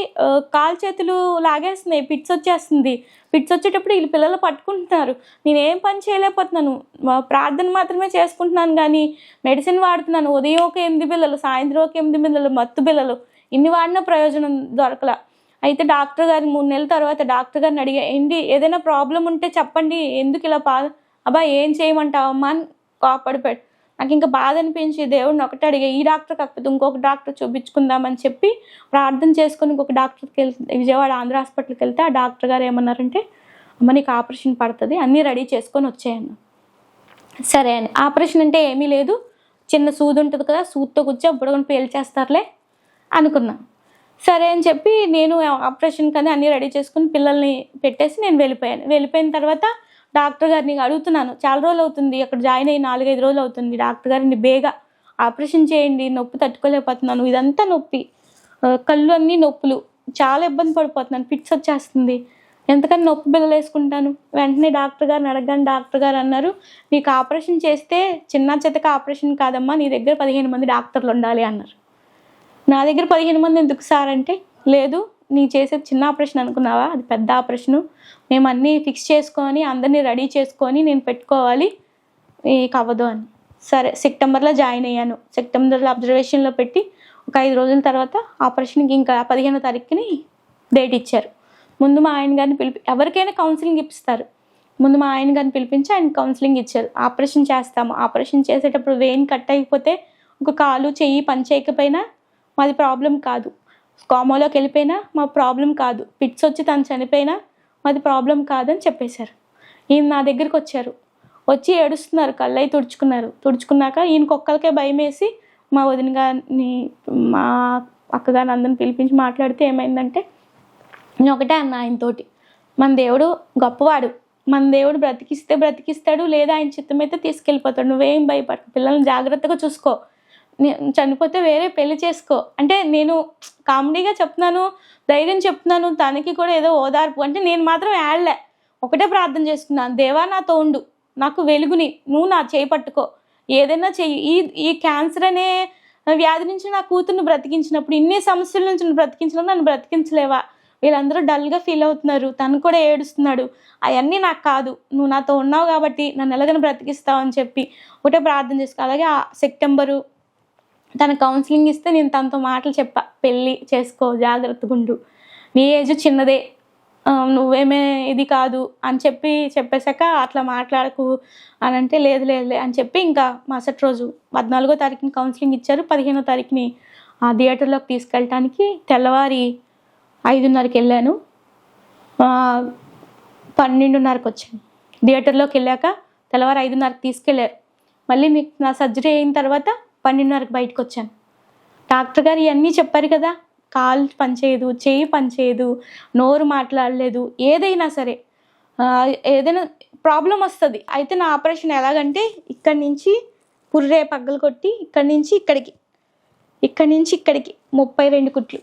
కాలు చేతులు లాగేస్తున్నాయి, పిట్స్ వచ్చేస్తుంది. పిట్స్ వచ్చేటప్పుడు వీళ్ళు పిల్లలు పట్టుకుంటున్నారు. నేనేం పని చేయలేకపోతున్నాను, ప్రార్థన మాత్రమే చేసుకుంటున్నాను కానీ మెడిసిన్ వాడుతున్నాను. ఉదయం ఒక 8 బిళ్ళలు, సాయంత్రం ఒక 8 బిళ్ళలు, మత్తు బిళ్ళలు, ఇన్ని వాడినా ప్రయోజనం దొరకలా. అయితే డాక్టర్ గారు 3 నెలల తర్వాత డాక్టర్ గారిని అడిగా, ఏంటి ఏదైనా ప్రాబ్లం ఉంటే చెప్పండి, ఎందుకు ఇలా అబ్బా ఏం చేయమంటావమ్మా అని కోపడిపోయాడు. నాకు ఇంకా బాధ అనిపించి దేవుడిని ఒకటే అడిగా, ఈ డాక్టర్ కాకపోతే ఇంకొక డాక్టర్ చూపించుకుందామని చెప్పి ప్రార్థన చేసుకొని ఇంకొక డాక్టర్కి విజయవాడ ఆంధ్ర హాస్పిటల్కి వెళ్తే ఆ డాక్టర్ గారు ఏమన్నారంటే, అమ్మ నీకు ఆపరేషన్ పడుతుంది, అన్నీ రెడీ చేసుకొని వచ్చాయన్న. సరే అని. ఆపరేషన్ అంటే ఏమీ లేదు, చిన్న సూది ఉంటుంది కదా, సూదితో కూర్చో ఇప్పుడు పేల్చేస్తారులే అనుకున్నా. సరే అని చెప్పి నేను ఆపరేషన్ కానీ అన్నీ రెడీ చేసుకుని పిల్లల్ని పెట్టేసి నేను వెళ్ళిపోయాను. వెళ్ళిపోయిన తర్వాత డాక్టర్ గారిని అడుగుతున్నాను, చాలా రోజులు అవుతుంది అక్కడ జాయిన్ అయ్యి 4-5 రోజులు అవుతుంది, డాక్టర్ గారిని బేగా ఆపరేషన్ చేయండి, నొప్పి తట్టుకోలేకపోతున్నాను, ఇదంతా నొప్పి, కళ్ళు అన్నీ నొప్పులు, చాలా ఇబ్బంది పడిపోతున్నాను, పిట్స్ వచ్చేస్తుంది, ఎంతకని నొప్పి బిళ్ళలు వేసుకుంటాను. వెంటనే డాక్టర్ గారిని అడగగానే డాక్టర్ గారు అన్నారు, నీకు ఆపరేషన్ చేస్తే చిన్న చితక ఆపరేషన్ కాదమ్మా, నీ దగ్గర 15 మంది డాక్టర్లు ఉండాలి అన్నారు. నా దగ్గర 15 మంది ఎందుకు సార్ అంటే, లేదు నీ చేసేది చిన్న ఆపరేషన్ అనుకున్నావా, అది పెద్ద ఆపరేషను, మేము అన్నీ ఫిక్స్ చేసుకొని అందరినీ రెడీ చేసుకొని నేను పెట్టుకోవాలి, నీకు అవ్వదు అని. సరే సెప్టెంబర్లో జాయిన్ అయ్యాను. సెప్టెంబర్లో అబ్జర్వేషన్లో పెట్టి ఒక 5 రోజుల తర్వాత ఆపరేషన్కి ఇంకా 15వ తారీఖుని డేట్ ఇచ్చారు. ముందు మా ఆయన గారిని ఎవరికైనా కౌన్సిలింగ్ ఇప్పిస్తారు. ముందు మా ఆయన గారిని పిలిపించి ఆయన కౌన్సిలింగ్ ఇచ్చారు. ఆపరేషన్ చేస్తాము, ఆపరేషన్ చేసేటప్పుడు వెయిన్ కట్ అయిపోతే ఒక కాలు చెయ్యి పని చేయకపోయినా మాది ప్రాబ్లం కాదు, కోమాలోకి వెళ్ళిపోయినా మా ప్రాబ్లం కాదు, పిట్స్ వచ్చి తను చనిపోయినా మాది ప్రాబ్లం కాదని చెప్పేశారు. ఈయన నా దగ్గరికి వచ్చి ఏడుస్తున్నారు, కళ్ళు అయి తుడుచుకున్నాక ఈయనకి ఒక్కరికే భయం వేసి మా వదిన గారిని మా అక్కగారిని అందరిని పిలిపించి మాట్లాడితే ఏమైందంటే, నేను ఒకటే అన్న ఆయనతోటి, మన దేవుడు గొప్పవాడు, మన దేవుడు బ్రతికిస్తే బ్రతికిస్తాడు, లేదా ఆయన చిత్తమైతే తీసుకెళ్ళిపోతాడు, నువ్వేం భయపడకు, పిల్లల్ని జాగ్రత్తగా చూసుకో, చనిపోతే వేరే పెళ్లి చేసుకో అంటే నేను కామెడీగా చెప్తున్నాను, ధైర్యం చెప్తున్నాను, తనకి కూడా ఏదో ఓదార్పు అంటే నేను మాత్రం యాడ్లే, ఒకటే ప్రార్థన చేసుకున్నాను, దేవా నాతో ఉండు, నాకు వెలుగుని నువ్వు నా చేయి పట్టుకో, ఏదైనా చెయ్యి, ఈ క్యాన్సర్ అనే వ్యాధి నుంచి నా కూతుర్ని బ్రతికించినప్పుడు, ఇన్ని సమస్యల నుంచి బ్రతికించినప్పుడు నన్ను బ్రతికించలేవా, వీళ్ళందరూ డల్గా ఫీల్ అవుతున్నారు, తను కూడా ఏడుస్తున్నాడు, అవన్నీ నాకు కాదు, నువ్వు నాతో ఉన్నావు కాబట్టి నన్ను ఎలాగైనా బ్రతికిస్తావు అని చెప్పి ఒకటే ప్రార్థన చేసుకో. అలాగే ఆ సెప్టెంబరు తన కౌన్సిలింగ్ ఇస్తే నేను తనతో మాటలు చెప్పా, పెళ్ళి చేసుకో, జాగ్రత్తగా ఉండు, నీ ఏజ్ చిన్నదే, నువ్వేమే ఇది కాదు అని చెప్పేశాక అట్లా మాట్లాడకు అని అంటే, లేదు అని చెప్పి ఇంకా మరుసటి రోజు 14వ తారీఖుని కౌన్సిలింగ్ ఇచ్చారు. 15వ తారీఖుని ఆ థియేటర్లోకి తీసుకెళ్ళటానికి తెల్లవారి 5:30కి వెళ్ళాను, 12:30కి వచ్చాను. థియేటర్లోకి వెళ్ళాక తెల్లవారు 5:30కి తీసుకెళ్ళారు. మళ్ళీ నా సర్జరీ అయిన తర్వాత 12:30కి బయటకు వచ్చాను. డాక్టర్ గారు ఇవన్నీ చెప్పారు కదా, కాలు పనిచేయదు, చెయ్యి పనిచేయదు, నోరు మాట్లాడలేదు, ఏదైనా సరే ఏదైనా ప్రాబ్లం వస్తుంది. అయితే నా ఆపరేషన్ ఎలాగంటే, ఇక్కడి నుంచి పుర్రే పగ్గలు కొట్టి ఇక్కడి నుంచి ఇక్కడికి 32 కుట్లు,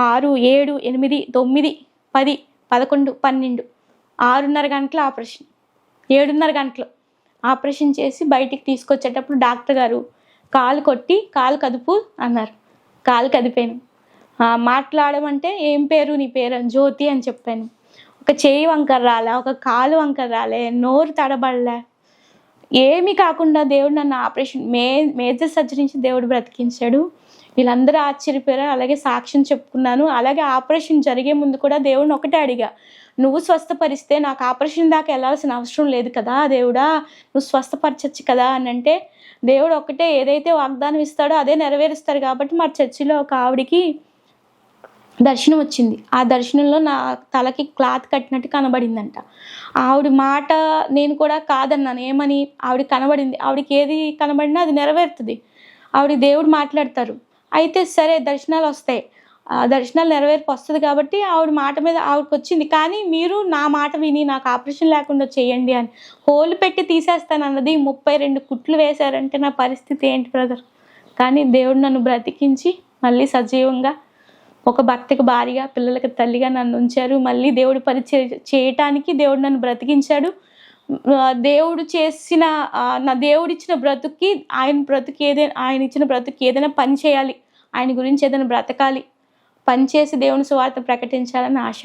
6, 7, 8, 9, 10, 11, 12, 6:30 గంటల ఆపరేషన్, 7:30 గంటలు ఆపరేషన్ చేసి బయటికి తీసుకొచ్చేటప్పుడు డాక్టర్ గారు కాలు కొట్టి కాలు కదుపు అన్నారు. కాలు కదిపాను. మాట్లాడమంటే ఏం పేరు, నీ పేరు జ్యోతి అని చెప్పాను. ఒక చేయి వంకర రాలే, ఒక కాలు వంకర రాలే, నోరు తడబడలే, ఏమీ కాకుండా దేవుడు నన్ను ఆపరేషన్ మేజర్ సర్జరీ నుంచి దేవుడు బ్రతికించాడు. వీళ్ళందరూ ఆశ్చర్యపోయారు. అలాగే సాక్ష్యం చెప్పుకున్నాను. అలాగే ఆపరేషన్ జరిగే ముందు కూడా దేవుడిని ఒకటే అడిగా, నువ్వు స్వస్థపరిస్తే నాకు ఆపరేషన్ దాకా వెళ్ళాల్సిన అవసరం లేదు కదా దేవుడా, నువ్వు స్వస్థపరచచ్చు కదా అని అంటే, దేవుడు ఒకటే ఏదైతే వాగ్దానం ఇస్తాడో అదే నెరవేరుస్తారు. కాబట్టి మా చర్చిలో ఒక ఆవిడికి దర్శనం వచ్చింది. ఆ దర్శనంలో నా తలకి క్లాత్ కట్టినట్టు కనబడిందంట. ఆవిడ మాట నేను కూడా కాదన్నాను. ఏమని? ఆవిడ కనబడింది, ఆవిడకి ఏది కనబడినా అది నెరవేరుతుంది. ఆవిడ దేవుడు మాట్లాడతారు. అయితే సరే దర్శనాలు వస్తాయి, ఆ దర్శనాలు నెరవేర్పు వస్తుంది కాబట్టి ఆవిడ మాట మీద ఆవిడకి వచ్చింది. కానీ మీరు నా మాట విని నాకు ఆపరేషన్ లేకుండా చేయండి అని హోల్ పెట్టి తీసేస్తానన్నది 32 కుట్లు వేశారంటే నా పరిస్థితి ఏంటి బ్రదర్? కానీ దేవుడు నన్ను బ్రతికించి మళ్ళీ సజీవంగా ఒక భర్తకి భార్యగా, పిల్లలకి తల్లిగా నన్ను ఉంచారు. మళ్ళీ దేవుడు పరిచయం చేయటానికి దేవుడు నన్ను బ్రతికించాడు. దేవుడు చేసిన నా దేవుడిచ్చిన బ్రతుక్కి ఆయన ఇచ్చిన బ్రతుక్కి ఏదైనా పని చేయాలి, ఆయన గురించి ఏదైనా బ్రతకాలి, పని చేసి దేవుని సువార్త ప్రకటించాలని ఆశ.